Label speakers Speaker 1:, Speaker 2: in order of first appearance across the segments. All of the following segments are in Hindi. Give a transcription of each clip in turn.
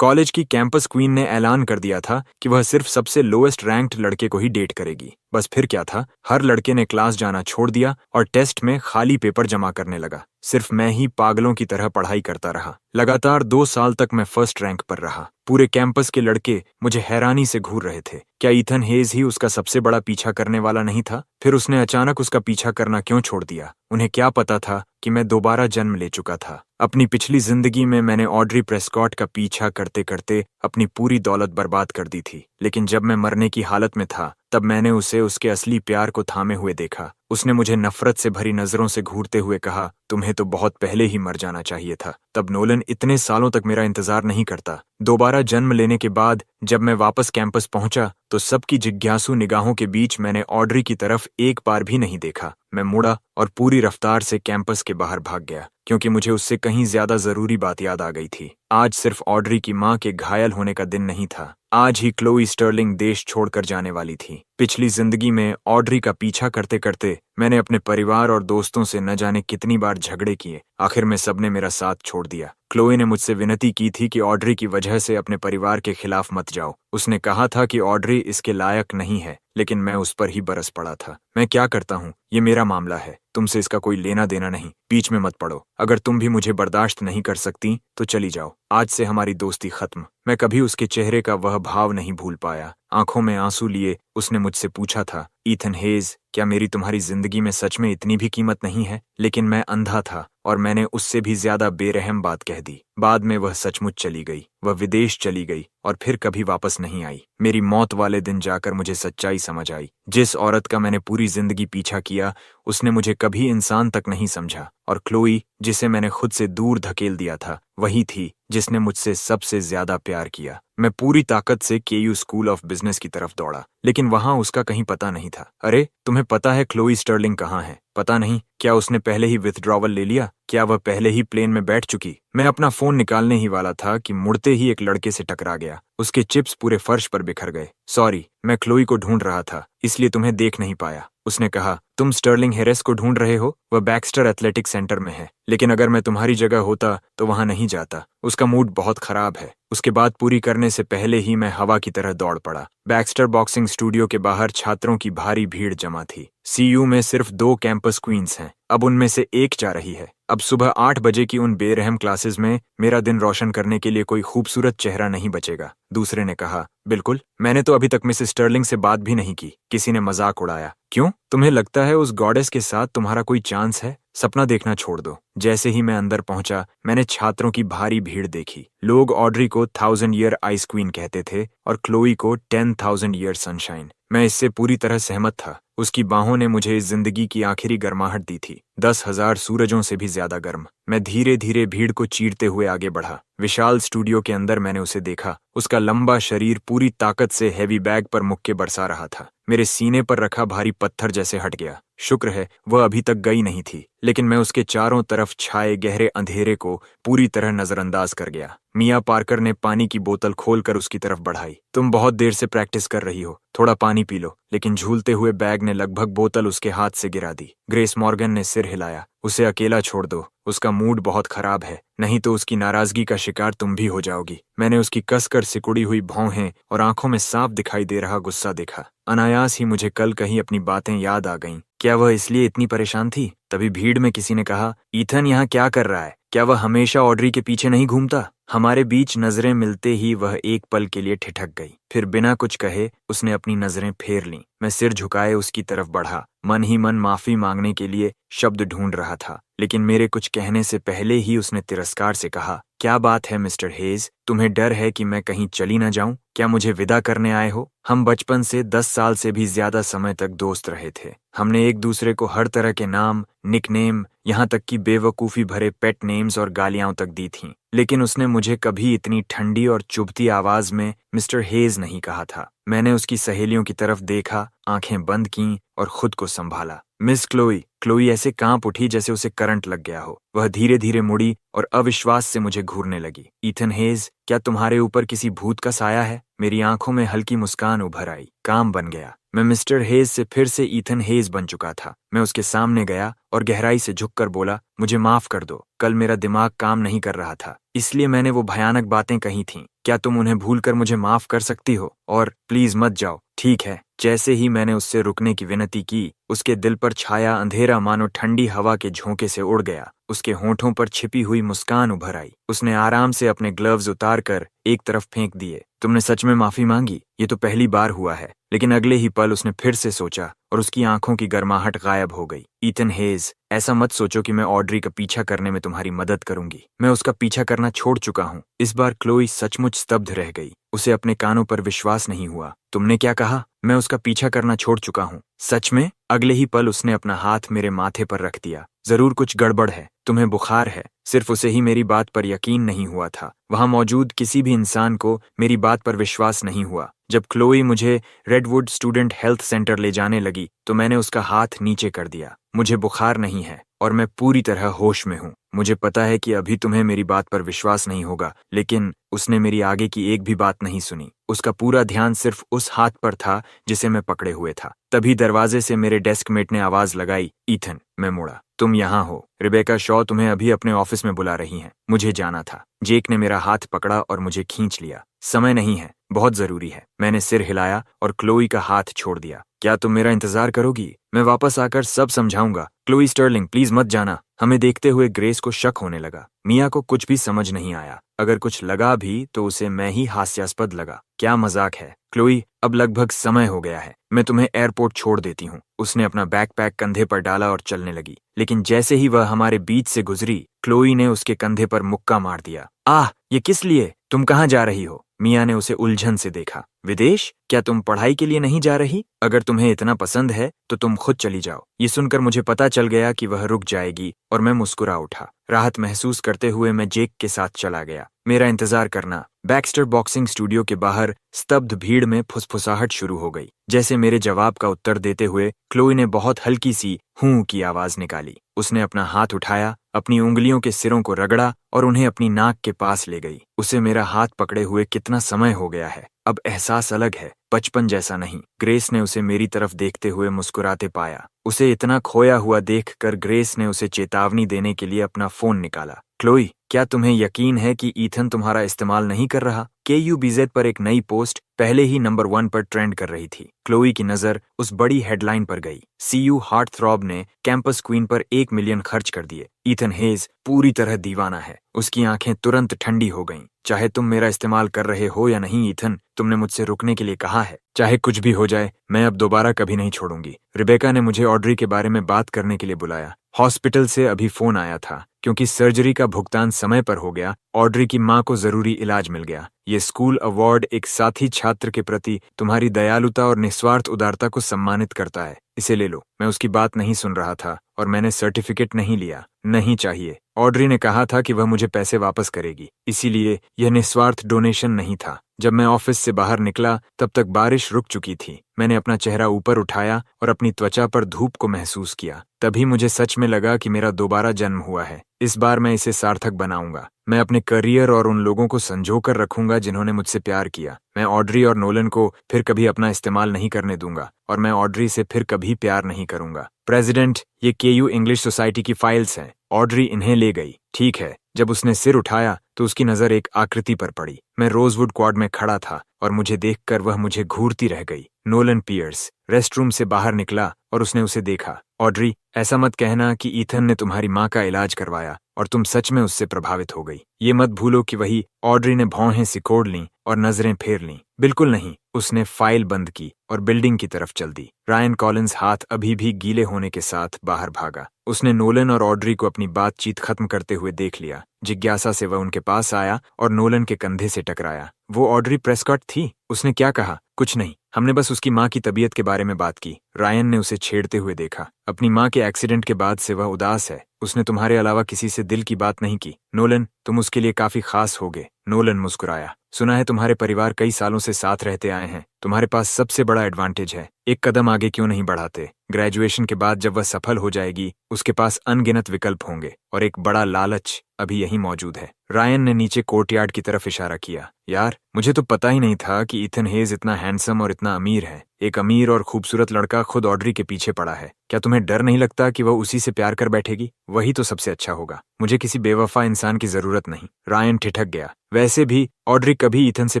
Speaker 1: कॉलेज की कैंपस क्वीन ने ऐलान कर दिया था कि वह सिर्फ सबसे लोएस्ट रैंक्ड लड़के को ही डेट करेगी। बस फिर क्या था, हर लड़के ने क्लास जाना छोड़ दिया और टेस्ट में खाली पेपर जमा करने लगा। सिर्फ मैं ही पागलों की तरह पढ़ाई करता रहा। लगातार 2 साल तक मैं फर्स्ट रैंक पर रहा। पूरे कैंपस के लड़के मुझे हैरानी से घूर रहे थे। क्या ईथन हेज ही उसका सबसे बड़ा पीछा करने वाला नहीं था? फिर उसने अचानक उसका पीछा करना क्यों छोड़ दिया? उन्हें क्या पता था कि मैं दोबारा जन्म ले चुका था? अपनी पिछली जिंदगी में मैंने ऑड्री प्रेस्कॉट का पीछा करते करते अपनी पूरी दौलत बर्बाद कर दी थी, लेकिन जब मैं मरने की हालत में था तब मैंने उसे उसके असली प्यार को थामे हुए देखा। उसने मुझे नफरत से भरी नजरों से घूरते हुए कहा, तुम्हें तो बहुत पहले ही मर जाना चाहिए था। तब नोलन इतने सालों तक मेरा इंतजार नहीं करता। दोबारा जन्म लेने के बाद जब मैं वापस कैंपस पहुंचा तो सबकी जिज्ञासु निगाहों के बीच मैंने ऑड्री की तरफ एक बार भी नहीं देखा। मैं मुड़ा और पूरी रफ्तार से कैंपस के बाहर भाग गया, क्योंकि मुझे उससे कहीं ज्यादा जरूरी बात याद आ गई थी। आज सिर्फ ऑड्री की मां के घायल होने का दिन नहीं था, आज ही क्लोई स्टर्लिंग देश छोड़कर जाने वाली थी। पिछली जिंदगी में ऑड्री का पीछा करते करते मैंने अपने परिवार और दोस्तों से न जाने कितनी बार झगड़े किए। आखिर में सबने मेरा साथ छोड़ दिया। क्लोई ने मुझसे विनती की थी कि ऑड्री की वजह से अपने परिवार के खिलाफ मत जाओ। उसने कहा था कि ऑड्री इसके लायक नहीं है, लेकिन मैं उस पर ही बरस पड़ा था। मैं क्या करता हूँ, ये मेरा मामला है, तुमसे इसका कोई लेना देना नहीं। बीच में मत पड़ो। अगर तुम भी मुझे बर्दाश्त नहीं कर सकती तो चली जाओ। आज से हमारी दोस्ती खत्म। मैं कभी उसके चेहरे का वह भाव नहीं भूल पाया। आंखों में आंसू लिए उसने मुझसे पूछा था, ईथन हेज, क्या मेरी तुम्हारी जिंदगी में सच में इतनी भी कीमत नहीं है? लेकिन मैं अंधा था और मैंने उससे भी ज्यादा बेरहम बात कह दी। बाद में वह सचमुच चली गई। वह विदेश चली गई और फिर कभी वापस नहीं आई। मेरी मौत वाले दिन जाकर मुझे सच्चाई समझ आई। जिस औरत का मैंने पूरी जिंदगी पीछा किया उसने मुझे कभी इंसान तक नहीं समझा, और क्लोई, जिसे मैंने खुद से दूर धकेल दिया था, वही थी जिसने मुझसे सबसे ज्यादा प्यार किया। मैं पूरी ताकत से केयू स्कूल ऑफ बिजनेस की तरफ दौड़ा, लेकिन वहां उसका कहीं पता नहीं था। अरे, तुम्हें पता है क्लोई स्टर्लिंग कहाँ है? पता नहीं। क्या उसने पहले ही विथड्रॉवल ले लिया? क्या वह पहले ही प्लेन में बैठ चुकी? मैं अपना फोन निकालने ही वाला था कि मुड़ते ही एक लड़के से टकरा गया। उसके चिप्स पूरे फर्श पर बिखर गए। सॉरी, मैं क्लोई को ढूंढ रहा था, इसलिए तुम्हें देख नहीं पाया। उसने कहा, तुम स्टर्लिंग हेरेस को ढूंढ रहे हो? वह बैक्स्टर एथलेटिक सेंटर में है, लेकिन अगर मैं तुम्हारी जगह होता तो वहां नहीं जाता। उसका मूड बहुत खराब है। उसके बाद पूरी करने से पहले ही मैं हवा की तरह दौड़ पड़ा। बैक्स्टर बॉक्सिंग स्टूडियो के बाहर छात्रों की भारी भीड़ जमा थी। सीयू में सिर्फ 2 कैंपस क्वींस हैं, अब उनमें से एक जा रही है। अब सुबह 8 बजे की उन बेरहम क्लासेस में मेरा दिन रोशन करने के लिए कोई खूबसूरत चेहरा नहीं बचेगा। दूसरे ने कहा, बिल्कुल, मैंने तो अभी तक मिसेस स्टर्लिंग से बात भी नहीं की। किसी ने मजाक उड़ाया, क्यों? तुम्हें लगता है उस गॉडेस के साथ तुम्हारा कोई चांस है? सपना देखना छोड़ दो। जैसे ही मैं अंदर पहुंचा मैंने छात्रों की भारी भीड़ देखी। लोग ऑड्री को 1000 ईयर आइस क्वीन कहते थे और क्लोई को 10,000 ईयर सनशाइन। मैं इससे पूरी तरह सहमत था। उसकी बाहों ने मुझे इस जिंदगी की आखिरी गर्माहट दी थी, 10,000 सूरजों से भी ज्यादा गर्म। मैं धीरे धीरे भीड़ को चीरते हुए आगे बढ़ा। विशाल स्टूडियो के अंदर मैंने उसे देखा। उसका लंबा शरीर पूरी ताकत से हैवी बैग पर मुक्के बरसा रहा था। मेरे सीने पर रखा भारी पत्थर जैसे हट गया। शुक्र है वह अभी तक गई नहीं थी, लेकिन मैं उसके चारों तरफ छाए गहरे अंधेरे को पूरी तरह नजरअंदाज कर गया। मिया पार्कर ने पानी की बोतल खोलकर उसकी तरफ बढ़ाई। तुम बहुत देर से प्रैक्टिस कर रही हो, थोड़ा पानी पी लो। लेकिन झूलते हुए बैग ने लगभग बोतल उसके हाथ से गिरा दी। ग्रेस मॉर्गन ने सिर हिलाया। उसे अकेला छोड़ दो, उसका मूड बहुत खराब है, नहीं तो उसकी नाराजगी का शिकार तुम भी हो जाओगी। मैंने उसकी कसकर सिकुड़ी हुई भौहें और आंखों में साफ दिखाई दे रहा गुस्सा देखा। अनायास ही मुझे कल कहीं अपनी बातें याद आ गईं। क्या वह इसलिए इतनी परेशान थी? तभी भीड़ में किसी ने कहा, ईथन यहाँ क्या कर रहा है? क्या वह हमेशा ऑड्री के पीछे नहीं घूमता? हमारे बीच नजरें मिलते ही वह एक पल के लिए ठिठक गई। फिर बिना कुछ कहे उसने अपनी नजरें फेर लीं। मैं सिर झुकाए उसकी तरफ बढ़ा, मन ही मन माफी मांगने के लिए शब्द ढूंढ रहा था, लेकिन मेरे कुछ कहने से पहले ही उसने तिरस्कार से कहा, क्या बात है मिस्टर हेज, तुम्हें डर है कि मैं कहीं चली न जाऊं? क्या मुझे विदा करने आए हो? हम बचपन से 10 साल से भी ज्यादा समय तक दोस्त रहे थे। हमने एक दूसरे को हर तरह के नाम, निकनेम, यहाँ तक कि बेवकूफी भरे पेट नेम्स और गालियां तक दी थीं, लेकिन उसने मुझे कभी इतनी ठंडी और चुभती आवाज में मिस्टर हेज नहीं कहा था। मैंने उसकी सहेलियों की तरफ देखा, आंखें बंद कीं और खुद को संभाला। Miss Chloe. क्लोई ऐसे कांप उठी जैसे उसे करंट लग गया हो। वह धीरे धीरे मुड़ी और अविश्वास से मुझे घूरने लगी। ईथन हेज, क्या तुम्हारे ऊपर किसी भूत का साया है? मेरी आंखों में हल्की मुस्कान उभर आई। काम बन गया। मैं मिस्टर हेज से फिर से ईथन हेज बन चुका था। मैं उसके सामने गया और गहराई से झुककर बोला, मुझे माफ कर दो। कल मेरा दिमाग काम नहीं कर रहा था, इसलिए मैंने वो भयानक बातें कही थीं। क्या तुम उन्हें भूलकर मुझे माफ कर सकती हो? और प्लीज मत जाओ, ठीक है? जैसे ही मैंने उससे रुकने की विनती की, उसके दिल पर छाया अंधेरा मानो ठंडी हवा के झोंके से उड़ गया। उसके होंठों पर छिपी हुई मुस्कान उभर आई। उसने आराम से अपने ग्लव्स उतार कर एक तरफ फेंक दिए। तुमने सच में माफी मांगी? ये तो पहली बार हुआ है। लेकिन अगले ही पल उसने फिर से सोचा और उसकी आंखों की गर्माहट गायब हो गई। ईथन हेज, ऐसा मत सोचो कि मैं ऑड्री का पीछा करने में तुम्हारी मदद करूंगी। मैं उसका पीछा करना छोड़ चुका हूँ। इस बार क्लोई सचमुच स्तब्ध रह गई। उसे अपने कानों पर विश्वास नहीं हुआ। तुमने क्या कहा? मैं उसका पीछा करना छोड़ चुका हूँ? सच में? अगले ही पल उसने अपना हाथ मेरे माथे पर रख दिया। जरूर कुछ गड़बड़ है। तुम्हें बुखार है। सिर्फ उसे ही मेरी बात पर यकीन नहीं हुआ था। वहां मौजूद किसी भी इंसान को मेरी बात पर विश्वास नहीं हुआ। जब क्लोई मुझे रेडवुड स्टूडेंट हेल्थ सेंटर ले जाने लगी तो मैंने उसका हाथ नीचे कर दिया। मुझे बुखार नहीं है और मैं पूरी तरह होश में हूँ। मुझे पता है कि अभी तुम्हें मेरी बात पर विश्वास नहीं होगा, लेकिन उसने मेरी आगे की एक भी बात नहीं सुनी। उसका पूरा ध्यान सिर्फ उस हाथ पर था जिसे मैं पकड़े हुए था। तभी दरवाजे से मेरे डेस्कमेट ने आवाज लगाई, ईथन। मैं मुड़ा। तुम यहाँ हो। रिबेका शॉ तुम्हें अभी अपने ऑफिस में बुला रही हैं। मुझे जाना था। जेक ने मेरा हाथ पकड़ा और मुझे खींच लिया। समय नहीं है, बहुत जरूरी है। मैंने सिर हिलाया और क्लोई का हाथ छोड़ दिया। क्या तुम मेरा इंतजार करोगी? मैं वापस आकर सब समझाऊंगा। क्लोई स्टर्लिंग, प्लीज मत जाना। हमें देखते हुए ग्रेस को शक होने लगा। मिया को कुछ भी समझ नहीं आया। अगर कुछ लगा भी तो उसे मैं ही हास्यास्पद लगा। क्या मजाक है? क्लोई, अब लगभग समय हो गया है। मैं तुम्हें एयरपोर्ट छोड़ देती हूँ। उसने अपना बैकपैक कंधे पर डाला और चलने लगी। लेकिन जैसे ही वह हमारे बीच से गुजरी, क्लोई ने उसके कंधे पर मुक्का मार दिया। आह, ये किस लिए? तुम कहाँ जा रही हो? मिया ने उसे उलझन से देखा। विदेश? क्या तुम पढ़ाई के लिए नहीं जा रही? अगर तुम्हें इतना पसंद है तो तुम खुद चली जाओ। ये सुनकर मुझे पता चल गया कि वह रुक जाएगी और मैं मुस्कुरा उठा। राहत महसूस करते हुए मैं जेक के साथ चला गया। मेरा इंतजार करना। बैक्स्टर बॉक्सिंग स्टूडियो के बाहर स्तब्ध भीड़ में फुसफुसाहट शुरू हो गई। जैसे मेरे जवाब का उत्तर देते हुए क्लोई ने बहुत हल्की सी हूं की आवाज निकाली। उसने अपना हाथ उठाया, अपनी उंगलियों के सिरों को रगड़ा और उन्हें अपनी नाक के पास ले गई। उसे मेरा हाथ पकड़े हुए कितना समय हो गया है। अब एहसास अलग है, बचपन जैसा नहीं। ग्रेस ने उसे मेरी तरफ देखते हुए मुस्कुराते पाया। उसे इतना खोया हुआ देखकर ग्रेस ने उसे चेतावनी देने के लिए अपना फोन निकाला। क्लोई, क्या तुम्हें यकीन है कि ईथन तुम्हारा इस्तेमाल नहीं कर रहा? KUBZ पर एक नई पोस्ट पहले ही नंबर 1 पर ट्रेंड कर रही थी। क्लोई की नजर उस बड़ी हेडलाइन पर गई। CU हार्टथ्रॉब ने कैंपस क्वीन पर 1 मिलियन खर्च कर दिए। ईथन हेज पूरी तरह दीवाना है। उसकी आंखें तुरंत ठंडी हो गईं। चाहे तुम मेरा इस्तेमाल कर रहे हो या नहीं ईथन, तुमने मुझसे रुकने के लिए कहा है। चाहे कुछ भी हो जाए, मैं अब दोबारा कभी नहीं छोड़ूंगी। रिबेका ने मुझे ऑड्री के बारे में बात करने के लिए बुलाया। हॉस्पिटल से अभी फोन आया था। क्योंकि सर्जरी का भुगतान समय पर हो गया, ऑड्री की मां को जरूरी इलाज मिल गया। ये स्कूल अवार्ड एक साथी छात्र के प्रति तुम्हारी दयालुता और निस्वार्थ उदारता को सम्मानित करता है। इसे ले लो। मैं उसकी बात नहीं सुन रहा था और मैंने सर्टिफिकेट नहीं लिया। नहीं चाहिए। ऑड्री ने कहा था कि वह मुझे पैसे वापस करेगी, इसीलिए यह निस्वार्थ डोनेशन नहीं था। जब मैं ऑफिस से बाहर निकला तब तक बारिश रुक चुकी थी। मैंने अपना चेहरा ऊपर उठाया और अपनी त्वचा पर धूप को महसूस किया। तभी मुझे सच में लगा कि मेरा दोबारा जन्म हुआ है। इस बार मैं इसे सार्थक बनाऊंगा। मैं अपने करियर और उन लोगों को संजो कर रखूंगा जिन्होंने मुझसे प्यार किया। मैं ऑड्री और नोलन को फिर कभी अपना इस्तेमाल नहीं करने दूंगा और मैं ऑड्री से फिर कभी प्यार नहीं करूंगा। प्रेसिडेंट, ये KU इंग्लिश सोसाइटी की फाइल्स हैं। ऑड्री इन्हें ले गई। ठीक है। जब उसने सिर उठाया तो उसकी नजर एक आकृति पर पड़ी। मैं रोजवुड क्वाड में खड़ा था और मुझे देखकर वह मुझे घूरती रह गई। नोलन पियर्स रेस्टरूम से बाहर निकला और उसने उसे देखा। ऑड्री, ऐसा मत कहना कि ईथन ने तुम्हारी माँ का इलाज करवाया और तुम सच में उससे प्रभावित हो गई। ये मत भूलो कि वही। ऑड्री ने भौहें सिकोड़ लीं और नजरें फेर लीं। बिल्कुल नहीं। उसने फाइल बंद की और बिल्डिंग की तरफ चल दी। रायन कॉलिंस हाथ अभी भी गीले होने के साथ बाहर भागा। उसने नोलन और ऑड्री को अपनी बातचीत खत्म करते हुए देख लिया। जिज्ञासा से वह उनके पास आया और नोलन के कंधे से टकराया। वो ऑड्री प्रेस्कॉट थी। उसने क्या कहा? कुछ नहीं। हमने बस उसकी माँ की तबीयत के बारे में बात की। रायन ने उसे छेड़ते हुए देखा। अपनी माँ के एक्सीडेंट के बाद से वह उदास है। उसने तुम्हारे अलावा किसी से दिल की बात नहीं की। नोलन, तुम उसके लिए काफी खास होगे। नोलन मुस्कुराया। सुना है तुम्हारे परिवार कई सालों से साथ रहते आए हैं। तुम्हारे पास सबसे बड़ा एडवांटेज है। एक कदम आगे क्यों नहीं बढ़ाते? ग्रेजुएशन के बाद जब वह सफल हो जाएगी, उसके पास अनगिनत विकल्प होंगे और एक बड़ा लालच अभी यहीं मौजूद है। रायन ने नीचे कोर्टयार्ड की तरफ इशारा किया। यार, मुझे तो पता ही नहीं था कि इथन हेज इतना हैंडसम और इतना अमीर है। एक अमीर और खूबसूरत लड़का खुद ऑड्री के पीछे पड़ा है। क्या तुम्हें डर नहीं लगता कि वह उसी से प्यार कर बैठेगी? वही तो सबसे अच्छा होगा। मुझे किसी बेवफा इंसान की जरूरत नहीं। रायन ठिठक गया। वैसे भी ऑड्री कभी इथन से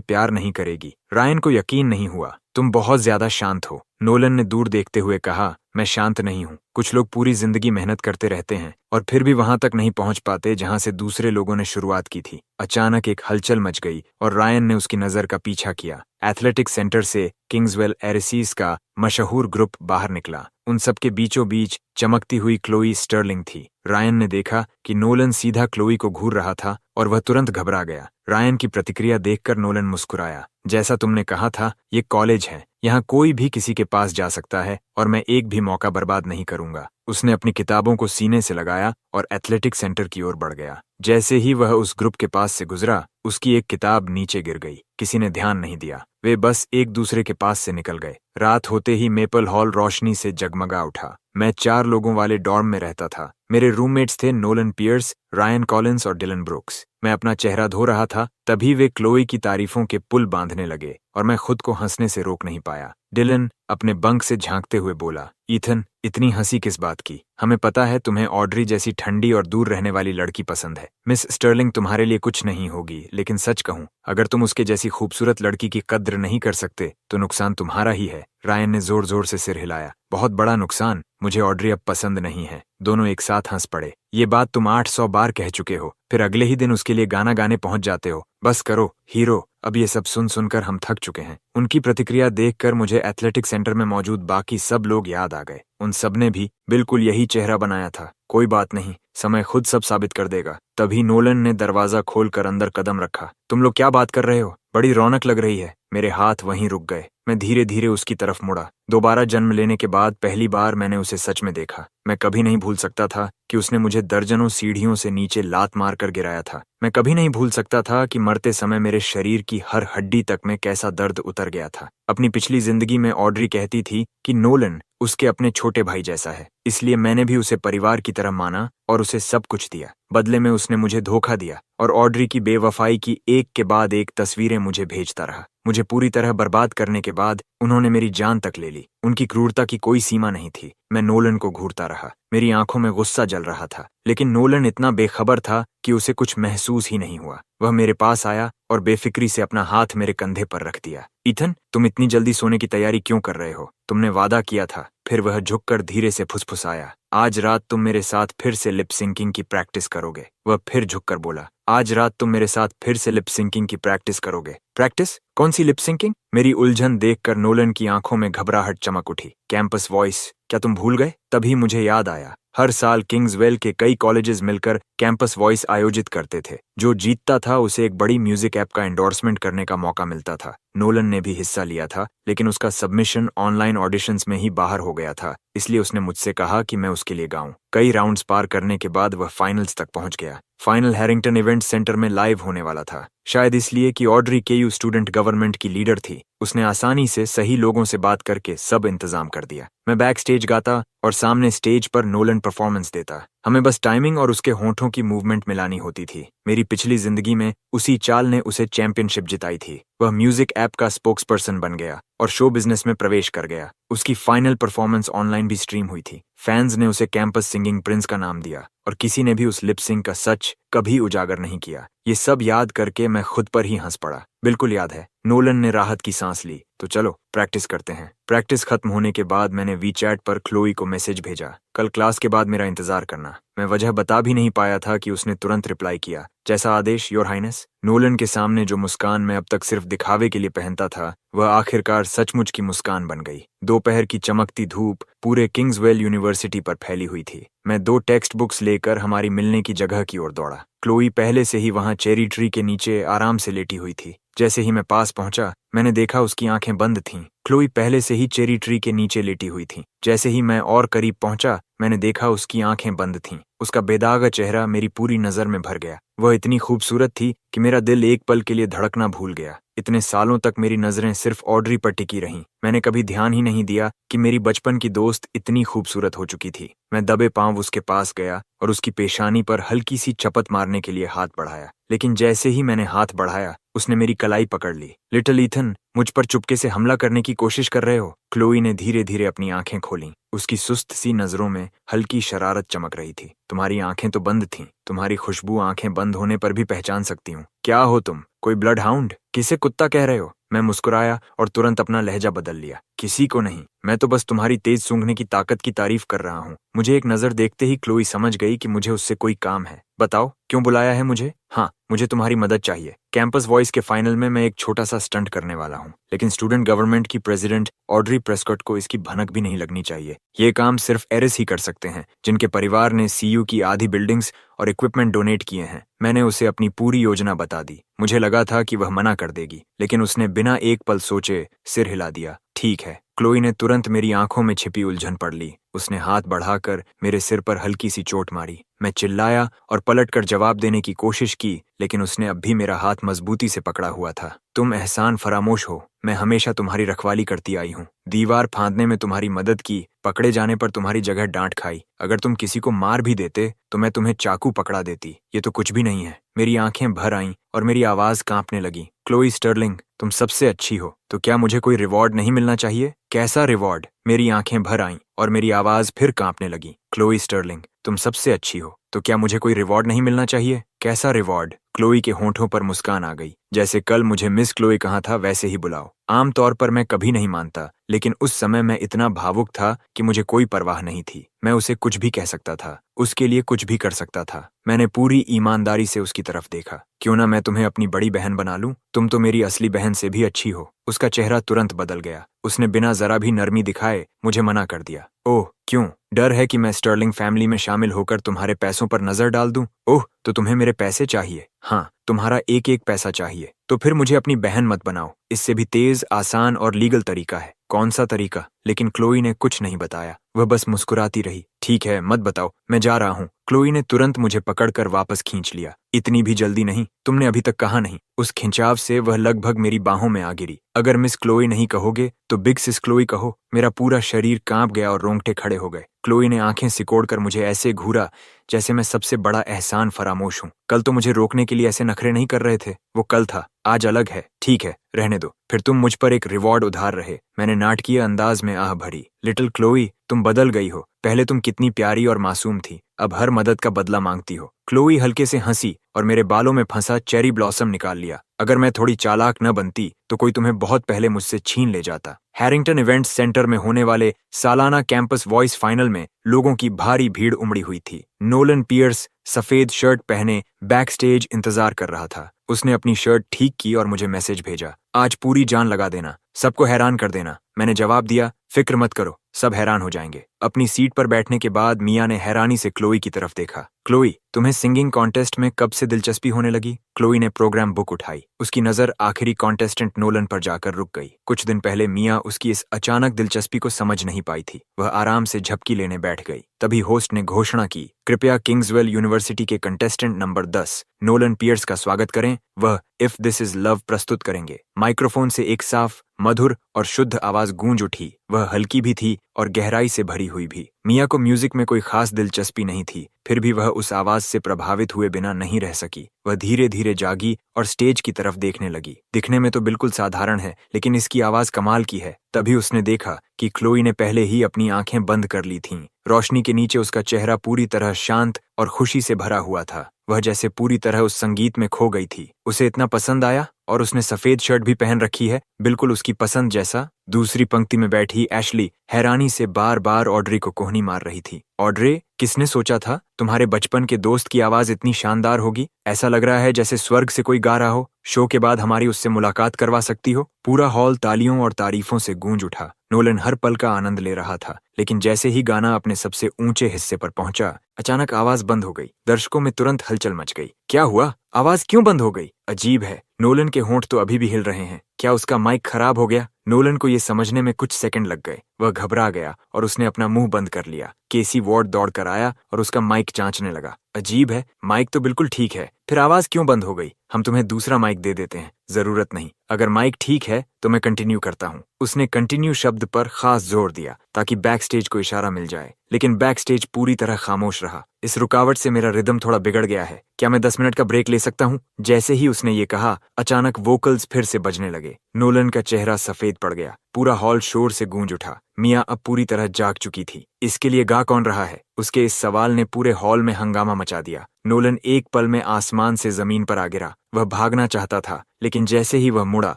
Speaker 1: प्यार नहीं करेगी। रायन को यकीन नहीं हुआ। तुम बहुत ज्यादा शांत हो। नोलन ने दूर देखते हुए कहा। मैं शांत नहीं हूँ। कुछ लोग पूरी जिंदगी मेहनत करते रहते हैं और फिर भी वहां तक नहीं पहुंच पाते जहां से दूसरे लोगों ने शुरुआत की थी। अचानक एक हलचल मच गई और रायन ने उसकी नजर का पीछा किया। एथलेटिक सेंटर से किंग्सवेल एरिसीज का मशहूर ग्रुप बाहर निकला। उन सबके बीचों बीच चमकती हुई क्लोई स्टर्लिंग थी। रायन ने देखा कि नोलन सीधा क्लोई को घूर रहा था और वह तुरंत घबरा गया। रायन की प्रतिक्रिया देखकर नोलन मुस्कुराया। जैसा तुमने कहा था, ये कॉलेज है। यहाँ कोई भी किसी के पास जा सकता है और मैं एक भी मौका बर्बाद नहीं करूंगा। उसने अपनी किताबों को सीने से लगाया और एथलेटिक सेंटर की ओर बढ़ गया। जैसे ही वह उस ग्रुप के पास से गुजरा, उसकी एक किताब नीचे गिर गई। किसी ने ध्यान नहीं दिया। वे बस एक दूसरे के पास से निकल गए। रात होते ही मेपल हॉल रोशनी से जगमगा उठा। मैं 4 लोगों वाले डॉर्म में रहता था। मेरे रूममेट्स थे नोलन पियर्स, रायन कॉलिंस और डिलन ब्रुक्स। मैं अपना चेहरा धो रहा था, तभी वे क्लोई की तारीफों के पुल बांधने लगे और मैं खुद को हंसने से रोक नहीं पाया। डिलन अपने बंक से झांकते हुए बोला, ईथन, इतनी हंसी किस बात की? हमें पता है तुम्हें ऑड्री जैसी ठंडी और दूर रहने वाली लड़की पसंद है। मिस स्टर्लिंग तुम्हारे लिए कुछ नहीं होगी, लेकिन सच कहूं, अगर तुम उसके जैसी खूबसूरत लड़की की कद्र नहीं कर सकते तो नुकसान तुम्हारा ही है। रायन ने जोर जोर से सिर हिलाया। बहुत बड़ा नुकसान? मुझे ऑड्री अब पसंद नहीं है। दोनों एक साथ हंस पड़े। ये बात तुम 800 बार कह चुके हो, फिर अगले ही दिन उसके लिए गाना गाने पहुंच जाते हो। बस करो हीरो। अब ये सब सुन सुनकर हम थक चुके हैं। उनकी प्रतिक्रिया देखकर मुझे एथलेटिक सेंटर में मौजूद बाकी सब लोग याद आ गए। उन सबने भी बिल्कुल यही चेहरा बनाया था। कोई बात नहीं, समय खुद सब साबित कर देगा। तभी नोलन ने दरवाजा खोलकर अंदर कदम रखा। तुम लोग क्या बात कर रहे हो? बड़ी रौनक लग रही है। मेरे हाथ वहीं रुक गए। मैं धीरे धीरे उसकी तरफ मुड़ा। दोबारा जन्म लेने के बाद पहली बार मैंने उसे सच में देखा। मैं कभी नहीं भूल सकता था कि उसने मुझे दर्जनों सीढ़ियों से नीचे लात मारकर गिराया था। मैं कभी नहीं भूल सकता था कि मरते समय मेरे शरीर की हर हड्डी तक में कैसा दर्द उतर गया था। अपनी पिछली जिंदगी में ऑड्री कहती थी कि नोलन उसके अपने छोटे भाई जैसा है, इसलिए मैंने भी उसे परिवार की तरह माना और उसे सब कुछ दिया। बदले में उसने मुझे धोखा दिया और ऑड्री की बेवफाई की एक के बाद एक तस्वीरें मुझे भेजता रहा। मुझे पूरी तरह बर्बाद करने के बाद उन्होंने मेरी जान तक ले ली। उनकी क्रूरता की कोई सीमा नहीं थी। मैं नोलन को घूरता रहा। मेरी आंखों में गुस्सा जल रहा था, लेकिन नोलन इतना बेखबर था कि उसे कुछ महसूस ही नहीं हुआ। वह मेरे पास आया और बेफिक्री से अपना हाथ मेरे कंधे पर रख दिया। ईथन, तुम इतनी जल्दी सोने की तैयारी क्यों कर रहे हो? तुमने वादा किया था। फिर वह झुककर धीरे से फुसफुसाया, आज रात तुम मेरे साथ फिर से लिप सिंकिंग की प्रैक्टिस करोगे। वह फिर झुककर बोला, आज रात तुम मेरे साथ फिर से लिप सिंकिंग की प्रैक्टिस करोगे। प्रैक्टिस? कौन सी लिप सिंकिंग? मेरी उलझन देखकर नोलन की आंखों में घबराहट चमक उठी। कैंपस वॉइस, क्या तुम भूल गए? तभी मुझे याद आया, हर साल किंग्सवेल के कई कॉलेजेस मिलकर कैंपस वॉइस आयोजित करते थे। जो जीतता था उसे एक बड़ी म्यूजिक ऐप का एंडोर्समेंट करने का मौका मिलता था। नोलन ने भी हिस्सा लिया था, लेकिन उसका सबमिशन ऑनलाइन ऑडिशंस में ही बाहर हो गया था, इसलिए उसने मुझसे कहा कि मैं उसके लिए गाऊं। कई राउंड्स पार करने के बाद वह फाइनल्स तक पहुंच गया। फाइनल हैरिंगटन इवेंट सेंटर में लाइव होने वाला था। शायद इसलिए कि ऑड्री केयू स्टूडेंट गवर्नमेंट की लीडर थी। उसने आसानी से सही लोगों से बात करके सब इंतजाम कर दिया। मैं बैक स्टेज गाता और सामने स्टेज पर नोलन परफॉर्मेंस देता। हमें बस टाइमिंग और उसके होंठों की मूवमेंट मिलानी होती थी। मेरी पिछली जिंदगी में उसी चाल ने उसे चैंपियनशिप जिताई थी। वह म्यूजिक ऐप का स्पोक्सपर्सन बन गया और शो बिजनेस में प्रवेश कर गया। उसकी फाइनल परफॉर्मेंस ऑनलाइन भी स्ट्रीम हुई थी। फैंस ने उसे कैंपस सिंगिंग प्रिंस का नाम दिया और किसी ने भी उस लिप सिंक का सच कभी उजागर नहीं किया। ये सब याद करके मैं खुद पर ही हंस पड़ा। बिल्कुल याद है। नोलन ने राहत की सांस ली। तो चलो प्रैक्टिस करते हैं। प्रैक्टिस खत्म होने के बाद मैंने वीचैट पर क्लोई को मैसेज भेजा, कल क्लास के बाद मेरा इंतजार करना। मैं वजह बता भी नहीं पाया था कि उसने तुरंत रिप्लाई किया, जैसा आदेश योर हाइनेस। नोलन के सामने जो मुस्कान मैं अब तक सिर्फ दिखावे के लिए पहनता था, वह आखिरकार सचमुच की मुस्कान बन गई। दोपहर की चमकती धूप पूरे किंग्सवेल यूनिवर्सिटी पर फैली हुई थी। मैं 2 टेक्स्ट बुक्स लेकर हमारी मिलने की जगह की ओर दौड़ा। क्लोई पहले से ही वहां चेरी ट्री के नीचे आराम से लेटी हुई थी। जैसे ही मैं पास पहुंचा, मैंने देखा उसकी आंखें बंद थीं। क्लोई पहले से ही चेरी ट्री के नीचे लेटी हुई थी। जैसे ही मैं और करीब पहुंचा, मैंने देखा उसकी आंखें बंद थीं। उसका बेदागा चेहरा मेरी पूरी नजर में भर गया। वह इतनी खूबसूरत थी कि मेरा दिल एक पल के लिए धड़कना भूल गया। इतने सालों तक मेरी नजरें सिर्फ ऑड्री पर टिकी रहीं। मैंने कभी ध्यान ही नहीं दिया कि मेरी बचपन की दोस्त इतनी खूबसूरत हो चुकी थी। मैं दबे पांव उसके पास गया और उसकी पेशानी पर हल्की सी चपत मारने के लिए हाथ बढ़ाया, लेकिन जैसे ही मैंने हाथ बढ़ाया, उसने मेरी कलाई पकड़ ली। लिटिल ईथन, मुझ पर चुपके से हमला करने की कोशिश कर रहे हो? क्लोई ने धीरे धीरे अपनी आंखें खोलीं। उसकी सुस्त सी नजरों में हल्की शरारत चमक रही थी। तुम्हारी आंखें तो बंद थीं। तुम्हारी खुशबू आंखें बंद होने पर भी पहचान सकती हूँ। क्या हो तुम? कोई ब्लड हाउंड? किसे कुत्ता कह रहे हो? मैं मुस्कुराया और तुरंत अपना लहजा बदल लिया। किसी को नहीं, मैं तो बस तुम्हारी तेज सूंघने की ताकत की तारीफ कर रहा हूँ। मुझे एक नजर देखते ही क्लोई समझ गई कि मुझे उससे कोई काम है। बताओ, क्यों बुलाया है मुझे? हाँ, मुझे तुम्हारी मदद चाहिए। कैंपस वॉइस के फाइनल में मैं एक छोटा सा स्टंट करने वाला हूँ, लेकिन स्टूडेंट गवर्नमेंट की प्रेसिडेंट ऑड्री प्रेस्कॉट को इसकी भनक भी नहीं लगनी चाहिए। ये काम सिर्फ एरिस ही कर सकते हैं, जिनके परिवार ने सीयू की आधी बिल्डिंग्स और इक्विपमेंट डोनेट किए हैं। मैंने उसे अपनी पूरी योजना बता दी। मुझे लगा था कि वह मना कर देगी, लेकिन उसने बिना एक पल सोचे सिर हिला दिया। ठीक है। क्लोई ने तुरंत मेरी आंखों में छिपी उलझन पढ़ ली। उसने हाथ बढ़ाकर मेरे सिर पर हल्की सी चोट मारी। मैं चिल्लाया और पलटकर जवाब देने की कोशिश की, लेकिन उसने अब भी मेरा हाथ मजबूती से पकड़ा हुआ था। तुम एहसान फरामोश हो। मैं हमेशा तुम्हारी रखवाली करती आई हूँ। दीवार फांदने में तुम्हारी मदद की, पकड़े जाने पर तुम्हारी जगह डांट खाई। अगर तुम किसी को मार भी देते तो मैं तुम्हें चाकू पकड़ा देती। ये तो कुछ भी नहीं है। मेरी आंखें भर आईं और मेरी आवाज कांपने लगी। क्लोई स्टर्लिंग, तुम सबसे अच्छी हो, तो क्या मुझे कोई रिवॉर्ड नहीं मिलना चाहिए? कैसा रिवॉर्ड? मेरी आंखें भर आईं और मेरी आवाज फिर कांपने लगी। क्लोई स्टर्लिंग, तुम सबसे अच्छी हो, तो क्या मुझे कोई रिवॉर्ड नहीं मिलना चाहिए? कैसा रिवॉर्ड? क्लोई के होंठों पर मुस्कान आ गई। जैसे कल मुझे मिस क्लोई कहा था, वैसे ही बुलाओ। आमतौर पर मैं कभी नहीं मानता, लेकिन उस समय मैं इतना भावुक था कि मुझे कोई परवाह नहीं थी। मैं उसे कुछ भी कह सकता था, उसके लिए कुछ भी कर सकता था। मैंने पूरी ईमानदारी से उसकी तरफ देखा। क्यों ना मैं तुम्हें अपनी बड़ी बहन बना लूं? तुम तो मेरी असली बहन से भी अच्छी हो। उसका चेहरा तुरंत बदल गया। उसने बिना जरा भी नरमी दिखाए मुझे मना कर दिया। ओह, क्यों? डर है कि मैं स्टर्लिंग फैमिली में शामिल होकर तुम्हारे पैसों पर नजर डाल दूं? ओह, तो तुम्हें मेरे पैसे चाहिए? हाँ, तुम्हारा एक एक पैसा चाहिए। तो फिर मुझे अपनी बहन मत बनाओ। इससे भी तेज, आसान और लीगल तरीका है। कौन सा तरीका? लेकिन क्लोई ने कुछ नहीं बताया। वह बस मुस्कुराती रही। ठीक है, मत बताओ, मैं जा रहा हूँ। क्लोई ने तुरंत मुझे पकड़कर वापस खींच लिया। इतनी भी जल्दी नहीं, तुमने अभी तक कहा नहीं। उस खिंचाव से वह लगभग मेरी बाहों में आ गिरी। अगर मिस क्लोई नहीं कहोगे तो बिग सिस क्लोई कहो। मेरा पूरा शरीर कांप गया और रोंगटे खड़े हो गए। क्लोई ने आंखें सिकोड़कर मुझे ऐसे घूरा जैसे मैं सबसे बड़ा एहसान फरामोश हूँ। कल तो मुझे रोकने के लिए ऐसे नखरे नहीं कर रहे थे। वो कल था, आज अलग है। ठीक है, रहने दो। फिर तुम मुझ पर एक रिवॉर्ड उधार रहे। मैंने नाटकीय अंदाज में आह भरी। लिटिल क्लोई, तुम बदल गई हो। पहले तुम कितनी प्यारी और मासूम थी, अब हर मदद का बदला मांगती हो। क्लोई हल्के से हंसी और मेरे बालों में फंसा चेरी ब्लॉसम निकाल लिया। अगर मैं थोड़ी चालाक न बनती तो कोई तुम्हें बहुत पहले मुझसे छीन ले जाता। हैरिंगटन इवेंट सेंटर में होने वाले सालाना कैंपस वॉइस फाइनल में लोगों की भारी भीड़ उमड़ी हुई थी। नोलन पियर्स सफेद शर्ट पहने बैक स्टेज इंतजार कर रहा था। उसने अपनी शर्ट ठीक की और मुझे मैसेज भेजा, आज पूरी जान लगा देना, सबको हैरान कर देना। मैंने जवाब दिया, फिक्र मत करो, सब हैरान हो जाएंगे। अपनी सीट पर बैठने के बाद मिया ने हैरानी से क्लोई की तरफ देखा। क्लोई, तुम्हें सिंगिंग कॉन्टेस्ट में कब से दिलचस्पी होने लगी? क्लोई ने प्रोग्राम बुक उठाई। उसकी नजर आखिरी कॉन्टेस्टेंट नोलन पर जाकर रुक गई। कुछ दिन पहले मिया उसकी इस अचानक दिलचस्पी को समझ नहीं पाई थी। वह आराम से झपकी लेने बैठ गई। तभी होस्ट ने घोषणा की, कृपया किंग्सवेल यूनिवर्सिटी के कंटेस्टेंट नंबर 10 नोलन पियर्स का स्वागत करें। वह इफ दिस इज लव प्रस्तुत करेंगे। माइक्रोफोन से एक साफ, मधुर और शुद्ध आवाज गूंज उठी। वह हल्की भी थी और गहराई से भरी हुई भी। मिया को म्यूजिक में कोई खास दिलचस्पी नहीं थी, फिर भी वह उस आवाज से प्रभावित हुए बिना नहीं रह सकी। वह धीरे धीरे जागी और स्टेज की तरफ देखने लगी। दिखने में तो बिल्कुल साधारण है, लेकिन इसकी आवाज कमाल की है। तभी उसने देखा कि क्लोई ने पहले ही अपनी आंखें बंद कर ली थीं। रोशनी के नीचे उसका चेहरा पूरी तरह शांत और खुशी से भरा हुआ था। वह जैसे पूरी तरह उस संगीत में खो गई थी। उसे इतना पसंद आया, और उसने सफेद शर्ट भी पहन रखी है, बिल्कुल उसकी पसंद जैसा। दूसरी पंक्ति में बैठी एशली हैरानी से बार बार ऑड्रे को कोहनी मार रही थी। ऑड्रे, किसने सोचा था तुम्हारे बचपन के दोस्त की आवाज इतनी शानदार होगी? ऐसा लग रहा है जैसे स्वर्ग से कोई गा रहा हो। शो के बाद हमारी उससे मुलाकात करवा सकती हो? पूरा हॉल तालियों और तारीफों से गूंज उठा। नोलन हर पल का आनंद ले रहा था, लेकिन जैसे ही गाना अपने सबसे ऊंचे हिस्से पर पहुंचा, अचानक आवाज बंद हो गई। दर्शकों में तुरंत हलचल मच गई। क्या हुआ? आवाज क्यों बंद हो गई? अजीब है, नोलन के होंठ तो अभी भी हिल रहे हैं। क्या उसका माइक खराब हो गया? नोलन को ये समझने में कुछ सेकंड लग गए। वह घबरा गया और उसने अपना मुंह बंद कर लिया। केसी वार्ड दौड़ कर आया और उसका माइक जांचने लगा। अजीब है, माइक तो बिल्कुल ठीक है, फिर आवाज क्यों बंद हो गई? हम तुम्हें दूसरा माइक दे देते हैं। जरूरत नहीं, अगर माइक ठीक है तो मैं कंटिन्यू करता हूँ। उसने कंटिन्यू शब्द पर खास जोर दिया ताकि बैक स्टेज को इशारा मिल जाए, लेकिन बैक स्टेज पूरी तरह खामोश रहा। इस रुकावट से मेरा रिदम थोड़ा बिगड़ गया है, क्या मैं 10 मिनट का ब्रेक ले सकता हूँ? जैसे ही उसने ये कहा, अचानक वोकल्स फिर से बजने लगे। नोलन का चेहरा सफेद पड़ गया। पूरा हॉल शोर से गूंज उठा। मिया अब पूरी तरह जाग चुकी थी। इसके लिए गा कौन रहा है? उसके इस सवाल ने पूरे हॉल में हंगामा मचा दिया। नोलन एक पल में आसमान से जमीन पर आ गिरा। वह भागना चाहता था, लेकिन जैसे ही वह मुड़ा,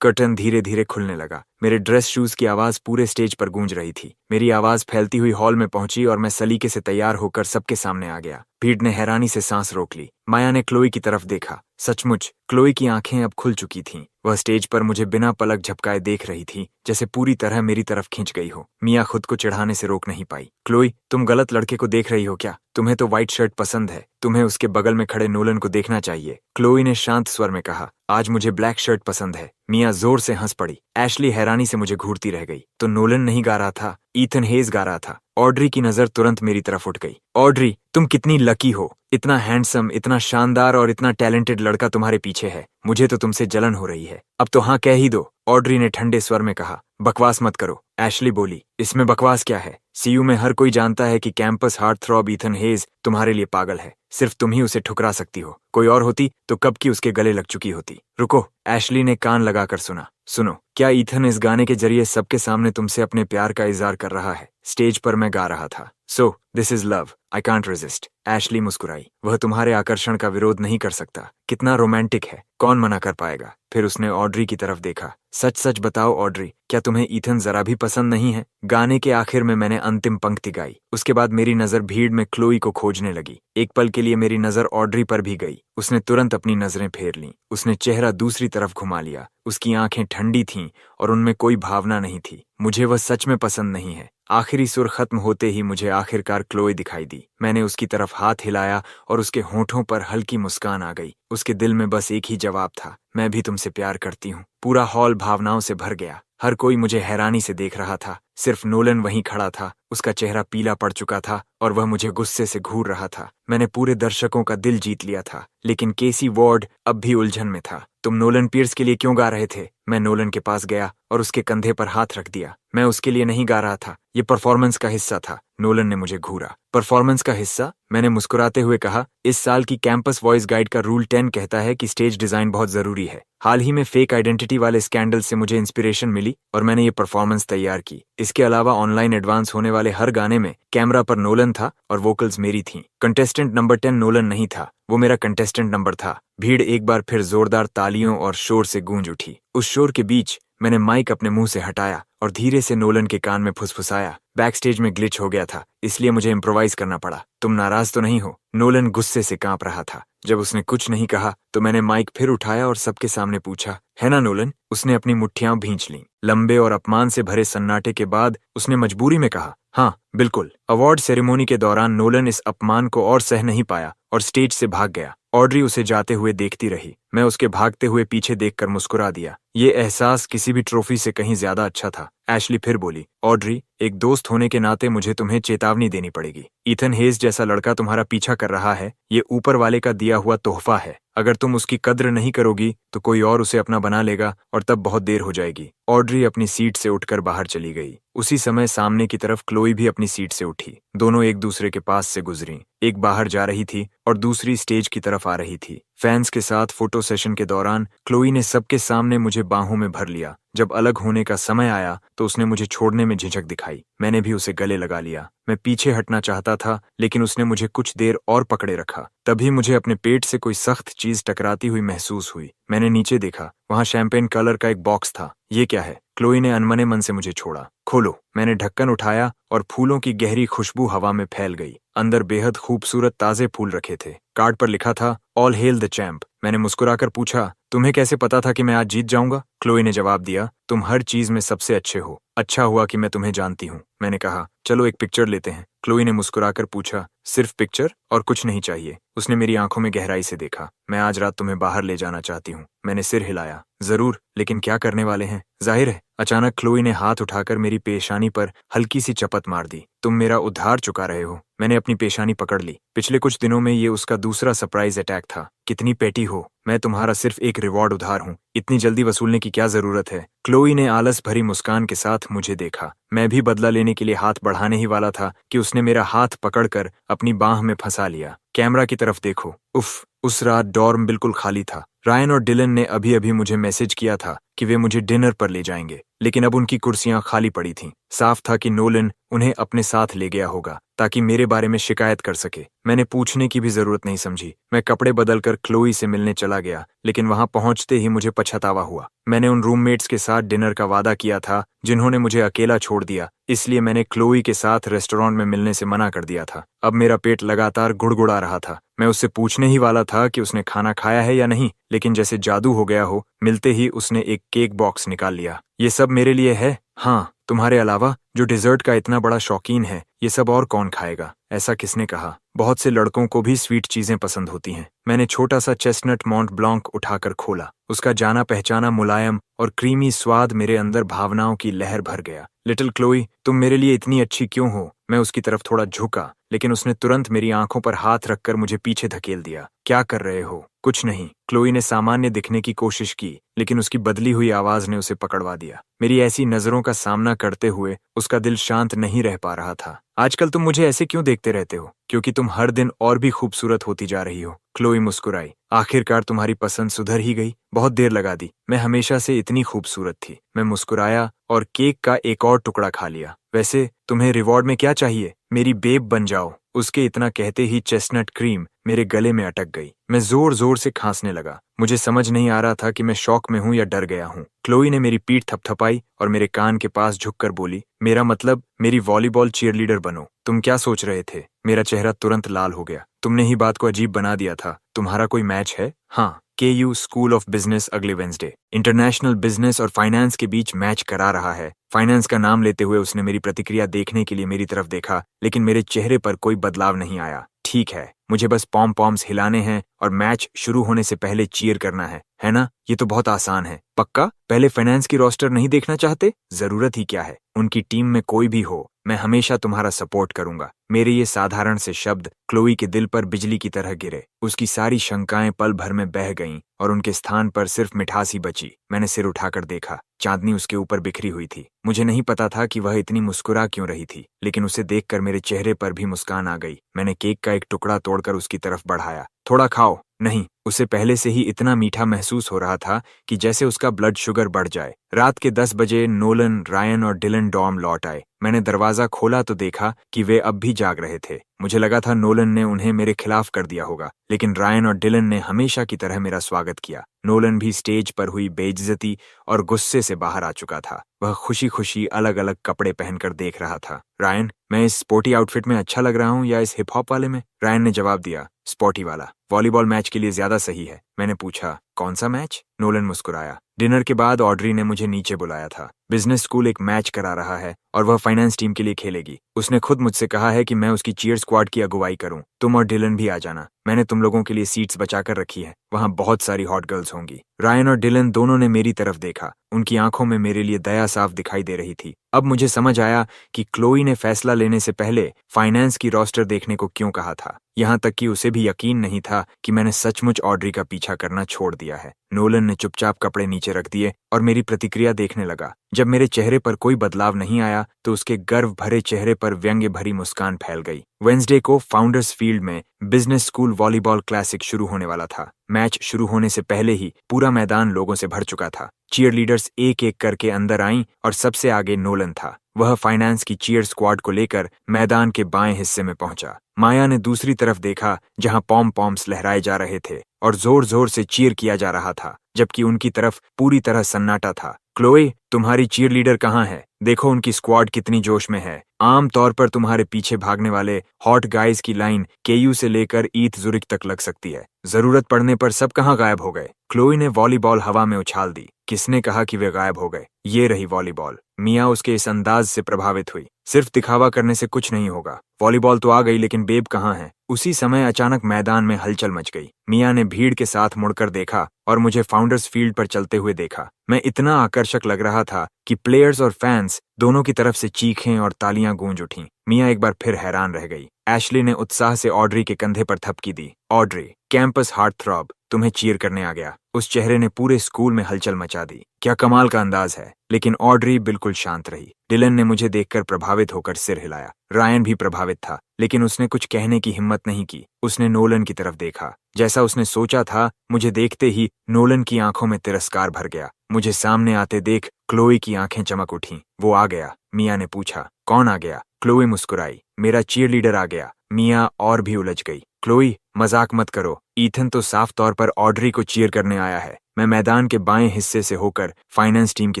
Speaker 1: कर्टन धीरे धीरे खुलने लगा। मेरे ड्रेस शूज की आवाज पूरे स्टेज पर गूंज रही थी। मेरी आवाज फैलती हुई हॉल में पहुंची और मैं सलीके से तैयार होकर सबके सामने आ गया। भीड़ ने हैरानी से सांस रोक ली। माया ने क्लोई की तरफ देखा। सचमुच क्लोई की आंखें अब खुल चुकी थीं। वह स्टेज पर मुझे बिना पलक झपकाए देख रही थी, जैसे पूरी तरह मेरी तरफ खींच गई हो। मिया खुद को चिढ़ाने से रोक नहीं पाई। क्लोई, तुम गलत लड़के को देख रही हो क्या? तुम्हें तो व्हाइट शर्ट पसंद है। तुम्हें उसके बगल में खड़े नोलन को देखना चाहिए। क्लोई ने शांत स्वर में कहा। आज मुझे ब्लैक शर्ट पसंद है। मिया जोर से हंस पड़ी। एशली हैरानी से मुझे घूरती रह गई। तो नोलन नहीं गा रहा था, ईथन हेज गा रहा था। ऑड्री की नजर तुरंत मेरी तरफ उठ गई। ऑड्री, तुम कितनी लकी हो। इतना हैंडसम, इतना शानदार और इतना टैलेंटेड लड़का तुम्हारे पीछे है। मुझे तो तुमसे जलन हो रही है। अब तो हाँ कह ही दो, ऑड्री ने ठंडे स्वर में कहा। बकवास मत करो, एशली बोली। इसमें बकवास क्या है? सीयू में हर कोई जानता है कि campus heart throb Ethan hedge तुम्हारे लिए पागल है। सिर्फ तुम ही उसे ठुकरा सकती हो। कोई और होती तो कब की उसके गले लग चुकी होती। रुको, एशली ने कान लगाकर सुना। सुनो, क्या ईथन इस गाने के जरिए सबके सामने तुमसे अपने प्यार का इजहार कर रहा है? स्टेज पर मैं गा रहा था। So this is love, I can't resist. Ashley मुस्कुराई। वह तुम्हारे आकर्षण का विरोध नहीं कर सकता। कितना रोमांटिक है, कौन मना कर पाएगा? फिर उसने ऑड्री की तरफ देखा। सच सच बताओ ऑड्री, क्या तुम्हें ईथन जरा भी पसंद नहीं है? गाने के आखिर में मैंने अंतिम पंक्ति गाई। उसके बाद मेरी नजर भीड़ में क्लोई को खोजने लगी। एक पल के लिए मेरी नजर ऑड्री पर भी गई। उसने तुरंत अपनी नजरें फेर लीं। उसने चेहरा दूसरी तरफ घुमा लिया। उसकी आंखें ठंडी थीं और उनमें कोई भावना नहीं थी। मुझे वह सच में पसंद नहीं है। आखिरी सुर खत्म होते ही मुझे आखिरकार क्लोई दिखाई दी। मैंने उसकी तरफ हाथ हिलाया और उसके होठों पर हल्की मुस्कान आ गई। उसके दिल में बस एक ही जवाब था, मैं भी तुमसे प्यार करती हूँ। पूरा हॉल भावनाओं से भर गया। हर कोई मुझे हैरानी से देख रहा था। सिर्फ नोलन वहीं खड़ा था। उसका चेहरा पीला पड़ चुका था और वह मुझे गुस्से से घूर रहा था। मैंने पूरे दर्शकों का दिल जीत लिया था, लेकिन केसी वार्ड अब भी उलझन में था। तुम नोलन पियर्स के लिए क्यों गा रहे थे? मैं नोलन के पास गया और उसके कंधे पर हाथ रख दिया। मैं उसके लिए नहीं गा रहा था, ये परफॉर्मेंस का हिस्सा था। नोलन ने मुझे घूरा। परफॉर्मेंस का हिस्सा? मैंने मुस्कुराते हुए कहा। इस साल की कैंपस वॉइस गाइड का रूल 10 कहता है कि स्टेज डिजाइन बहुत जरूरी है। हाल ही में फेक आइडेंटिटी वाले स्कैंडल से मुझे इंस्पिरेशन मिली और मैंने ये परफॉर्मेंस तैयार की। इसके अलावा ऑनलाइन एडवांस होने वाले हर गाने में कैमरा पर नोलन था और वोकल्स मेरी थीं। कंटेस्टेंट नंबर 10 नोलन नहीं था, वो मेरा कंटेस्टेंट नंबर था। भीड़ एक बार फिर जोरदार तालियों और शोर से गूंज उठी। उस शोर के बीच मैंने माइक अपने मुंह से हटाया और धीरे से नोलन के कान में फुसफुसाया। बैक स्टेज में ग्लिच हो गया था, इसलिए मुझे इम्प्रोवाइज करना पड़ा। तुम नाराज तो नहीं हो? नोलन गुस्से से कांप रहा था। जब उसने कुछ नहीं कहा तो मैंने माइक फिर उठाया और सबके सामने पूछा, है ना नोलन? उसने अपनी मुट्ठियां भींच लीं। लंबे और अपमान से भरे सन्नाटे के बाद उसने मजबूरी में कहा, हाँ बिल्कुल। अवार्ड सेरेमोनी के दौरान नोलन इस अपमान को और सह नहीं पाया और स्टेज से भाग गया। ऑड्री उसे जाते हुए देखती रही। मैं उसके भागते हुए पीछे देखकर मुस्कुरा दिया। ये एहसास किसी भी ट्रॉफी से कहीं ज्यादा अच्छा था। एशली फिर बोली, ऑड्री, एक दोस्त होने के नाते मुझे तुम्हें चेतावनी देनी पड़ेगी। ईथन हेज जैसा लड़का तुम्हारा पीछा कर रहा है। ये ऊपर वाले का दिया हुआ तोहफा है। अगर तुम उसकी कद्र नहीं करोगी तो कोई और उसे अपना बना लेगा और तब बहुत देर हो जाएगी। ऑड्री अपनी सीट से उठकर बाहर चली गई। उसी समय सामने की तरफ क्लोई भी अपनी सीट से उठी। दोनों एक दूसरे के पास से गुजरी। एक बाहर जा रही थी और दूसरी स्टेज की तरफ आ रही थी। फैंस के साथ फोटो सेशन के दौरान क्लोई ने सबके सामने मुझे बाहों में भर लिया। जब अलग होने का समय आया तो उसने मुझे छोड़ने में झिझक दिखाई। मैंने भी उसे गले लगा लिया। मैं पीछे हटना चाहता था, लेकिन उसने मुझे कुछ देर और पकड़े रखा। तभी मुझे अपने पेट से कोई सख्त चीज टकराती हुई महसूस हुई। मैंने नीचे देखा, वहां शैंपेन कलर का एक बॉक्स था। ये क्या है? क्लोई ने अनमने मन से मुझे छोड़ा। खोलो। मैंने ढक्कन उठाया और फूलों की गहरी खुशबू हवा में फैल गई। अंदर बेहद खूबसूरत ताजे फूल रखे थे। कार्ड पर लिखा था, ऑल हेल द चैंप। मैंने मुस्कुराकर पूछा, तुम्हें कैसे पता था कि मैं आज जीत जाऊंगा? क्लोई ने जवाब दिया, तुम हर चीज में सबसे अच्छे हो। अच्छा हुआ कि मैं तुम्हें जानती हूँ, मैंने कहा। चलो एक पिक्चर लेते हैं। क्लोई ने मुस्कुराकर पूछा, सिर्फ पिक्चर और कुछ नहीं चाहिए? उसने मेरी आंखों में गहराई से देखा। मैं आज रात तुम्हें बाहर ले जाना चाहती हूँ। मैंने सिर हिलाया। जरूर, लेकिन क्या करने वाले हैं? जाहिर है। अचानक क्लोई ने हाथ उठाकर मेरी पेशानी पर हल्की सी चपत मार दी। तुम मेरा उद्धार चुका रहे हो। मैंने अपनी पेशानी पकड़ ली। पिछले कुछ दिनों में ये उसका दूसरा सरप्राइज अटैक था। कितनी पेटी हो, मैं तुम्हारा सिर्फ एक रिवॉर्ड उधार हूँ। इतनी जल्दी वसूलने की क्या जरूरत है? क्लोई ने आलस भरी मुस्कान के साथ मुझे देखा। मैं भी बदला लेने के लिए हाथ बढ़ाने ही वाला था कि उसने मेरा हाथ पकड़कर अपनी बाह में फंसा लिया। कैमरा की तरफ देखो। उफ, उस रात डॉर्म बिल्कुल खाली था। रायन और डिलन ने अभी अभी मुझे मैसेज किया था कि वे मुझे डिनर पर ले जाएंगे, लेकिन अब उनकी कुर्सियां खाली पड़ी थीं। साफ था कि नोलन उन्हें अपने साथ ले गया होगा ताकि मेरे बारे में शिकायत कर सके। मैंने पूछने की भी जरूरत नहीं समझी। मैं कपड़े बदलकर क्लोई से मिलने चला गया, लेकिन वहां पहुंचते ही मुझे पछतावा हुआ। मैंने उन रूममेट्स के साथ डिनर का वादा किया था जिन्होंने मुझे अकेला छोड़ दिया, इसलिए मैंने क्लोई के साथ रेस्टोरेंट में मिलने से मना कर दिया था। अब मेरा पेट लगातार गुड़गुड़ा रहा था। मैं उससे पूछने ही वाला था कि उसने खाना खाया है या नहीं, लेकिन जैसे जादू हो गया हो, मिलते ही उसने एक केक बॉक्स निकाल लिया। ये सब मेरे लिए है? हाँ, तुम्हारे अलावा, जो डिजर्ट का इतना बड़ा शौकीन है। ये सब और कौन खाएगा? ऐसा किसने कहा? बहुत से लड़कों को भी स्वीट चीजें पसंद होती हैं। मैंने छोटा सा चेस्टनट मॉन्ट ब्लांक उठाकर खोला। उसका जाना पहचाना मुलायम और क्रीमी स्वाद मेरे अंदर भावनाओं की लहर भर गया। लिटिल क्लोई, तुम मेरे लिए इतनी अच्छी क्यों हो? मैं उसकी तरफ थोड़ा झुका, लेकिन उसने तुरंत मेरी आंखों पर हाथ रखकर मुझे पीछे धकेल दिया। क्या कर रहे हो? कुछ नहीं। क्लोई ने सामान्य दिखने की कोशिश की, लेकिन उसकी बदली हुई आवाज ने उसे पकड़वा दिया। मेरी ऐसी नजरों का सामना करते हुए उसका दिल शांत नहीं रह पा रहा था। आजकल तुम मुझे ऐसे क्यों देखते रहते हो? क्योंकि तुम हर दिन और भी खूबसूरत होती जा रही हो। क्लोई मुस्कुराई। आखिरकार तुम्हारी पसंद सुधर ही गई। बहुत देर लगा दी। मैं हमेशा से इतनी खूबसूरत थी। मैं मुस्कुराया और केक का एक और टुकड़ा खा लिया। वैसे तुम्हें रिवॉर्ड में क्या चाहिए? मेरी बेब बन जाओ। उसके इतना कहते ही चेस्टनट क्रीम मेरे गले में अटक गई। मैं जोर जोर से खांसने लगा। मुझे समझ नहीं आ रहा था कि मैं शौक में हूं या डर गया हूं। क्लोई ने मेरी पीठ थपथपाई और मेरे कान के पास झुककर बोली, मेरा मतलब मेरी वॉलीबॉल चीयरलीडर बनो। तुम क्या सोच रहे थे? मेरा चेहरा तुरंत लाल हो गया। तुमने ही बात को अजीब बना दिया था। तुम्हारा कोई मैच है? हाँ, KU स्कूल ऑफ बिजनेस अगले वेंसडे इंटरनेशनल बिजनेस और फाइनेंस के बीच मैच करा रहा है। फाइनेंस का नाम लेते हुए उसने मेरी प्रतिक्रिया देखने के लिए मेरी तरफ देखा, लेकिन मेरे चेहरे पर कोई बदलाव नहीं आया। ठीक है, मुझे बस पॉम पॉम्स हिलाने हैं और मैच शुरू होने से पहले चीयर करना है ना? ये तो बहुत आसान है। पक्का? पहले फाइनेंस की रोस्टर नहीं देखना चाहते? जरूरत ही क्या है। उनकी टीम में कोई भी हो, मैं हमेशा तुम्हारा सपोर्ट करूंगा। मेरे ये साधारण से शब्द क्लोई के दिल पर बिजली की तरह गिरे। उसकी सारी शंकाएं पल भर में बह गईं और उनके स्थान पर सिर्फ मिठास ही बची। मैंने सिर उठाकर देखा। चांदनी उसके ऊपर बिखरी हुई थी। मुझे नहीं पता था कि वह इतनी मुस्कुरा क्यों रही थी, लेकिन उसे देखकर मेरे चेहरे पर भी मुस्कान आ गई। मैंने केक का एक टुकड़ा तोड़कर उसकी तरफ बढ़ाया। थोड़ा खाओ। नहीं, उसे पहले से ही इतना मीठा महसूस हो रहा था कि जैसे उसका ब्लड शुगर बढ़ जाए। रात के 10 बजे नोलन, रायन और डिलन डॉर्म लौट आए। मैंने दरवाजा खोला तो देखा कि वे अब भी जाग रहे थे। मुझे लगा था नोलन ने उन्हें मेरे खिलाफ कर दिया होगा, लेकिन रायन और डिलन ने हमेशा की तरह मेरा स्वागत किया। नोलन भी स्टेज पर हुई बेइज्जती और गुस्से से बाहर आ चुका था। वह खुशी खुशी अलग अलग कपड़े पहनकर देख रहा था। रायन, मैं इस स्पोर्टी आउटफिट में अच्छा लग रहा हूँ या इस हिप हॉप वाले में? रायन ने जवाब दिया, स्पोर्टी वाला। वॉलीबॉल मैच के लिए ज्यादा सही है। मैंने पूछा, कौन सा मैच? नोलन मुस्कुराया। डिनर के बाद ऑड्री ने मुझे नीचे बुलाया था। बिजनेस स्कूल एक मैच करा रहा है और वह फाइनेंस टीम के लिए खेलेगी। उसने खुद मुझसे कहा है कि मैं उसकी चीयर स्क्वाड की अगुवाई करूं। तुम और डिलन भी आ जाना। मैंने तुम लोगों के लिए सीट्स बचाकर रखी है। वहां बहुत सारी हॉट गर्ल्स होंगी। रायन और डिलन दोनों ने मेरी तरफ देखा। उनकी आंखों में मेरे लिए दया साफ दिखाई दे रही थी। अब मुझे समझ आया कि क्लोई ने फैसला लेने से पहले फाइनेंस की रोस्टर देखने को क्यों कहा था। यहाँ तक कि उसे भी यकीन नहीं था कि मैंने सचमुच ऑड्री का पीछा करना छोड़ दिया है। नोलन ने चुपचाप कपड़े नीचे रख दिए और मेरी प्रतिक्रिया देखने लगा। जब मेरे चेहरे पर कोई बदलाव नहीं आया तो उसके गर्व भरे चेहरे पर व्यंग्य भरी मुस्कान फैल गई। वेंसडे को फाउंडर्स फील्ड में बिजनेस स्कूल वॉलीबॉल क्लासिक शुरू होने वाला था। मैच शुरू होने से पहले ही पूरा मैदान लोगों से भर चुका था। चीयर लीडर्स एक एक करके अंदर आईं और सबसे आगे नोलन था। वह फाइनेंस की चीयर स्क्वाड को लेकर मैदान के बाएं हिस्से में पहुंचा। माया ने दूसरी तरफ देखा जहां पॉम पॉम्स लहराए जा रहे थे और जोर जोर से चीयर किया जा रहा था, जबकि उनकी तरफ पूरी तरह सन्नाटा था। क्लोई, तुम्हारी चीयर लीडर कहाँ है? देखो उनकी स्क्वाड कितनी जोश में है। आम तौर पर तुम्हारे पीछे भागने वाले हॉट गाइज की लाइन KU से लेकर ईथ जुरिक तक लग सकती है। जरूरत पड़ने पर सब कहाँ गायब हो गए? क्लोई ने वॉलीबॉल हवा में उछाल दी। किसने कहा कि वे गायब हो गए? ये रही वॉलीबॉल। मिया उसके इस अंदाज से प्रभावित हुई। सिर्फ दिखावा करने से कुछ नहीं होगा। वॉलीबॉल तो आ गई, लेकिन बेब कहाँ है? उसी समय अचानक मैदान में हलचल मच गई। मिया ने भीड़ के साथ मुड़कर देखा और मुझे फाउंडर्स फील्ड पर चलते हुए देखा। मैं इतना आकर्षक लग रहा था कि प्लेयर्स और फैंस दोनों की तरफ से चीखें और तालियां गूंज उठीं। मिया एक बार फिर हैरान रह गई। एशली ने उत्साह से ऑड्री के कंधे पर थपकी दी। ऑड्री, कैंपस हार्ट थ्रॉब तुम्हें चीयर करने आ गया। उस चेहरे ने पूरे स्कूल में हलचल मचा दी। क्या कमाल का अंदाज है। लेकिन ऑड्री बिल्कुल शांत रही। डिलन ने मुझे देखकर प्रभावित होकर सिर हिलाया। रायन भी प्रभावित था, लेकिन उसने कुछ कहने की हिम्मत नहीं की। उसने नोलन की तरफ देखा। जैसा उसने सोचा था, मुझे देखते ही नोलन की आंखों में तिरस्कार भर गया। मुझे सामने आते देख क्लोई की आंखें चमक उठीं। वो आ गया? मिया ने पूछा। कौन आ गया? क्लोई मुस्कुराई। मेरा चीयरलीडर आ गया। मिया और भी उलझ गई। क्लोई, मजाक मत करो। ईथन तो साफ तौर पर ऑड्री को चीयर करने आया है। मैं मैदान के बाएं हिस्से से होकर फाइनेंस टीम की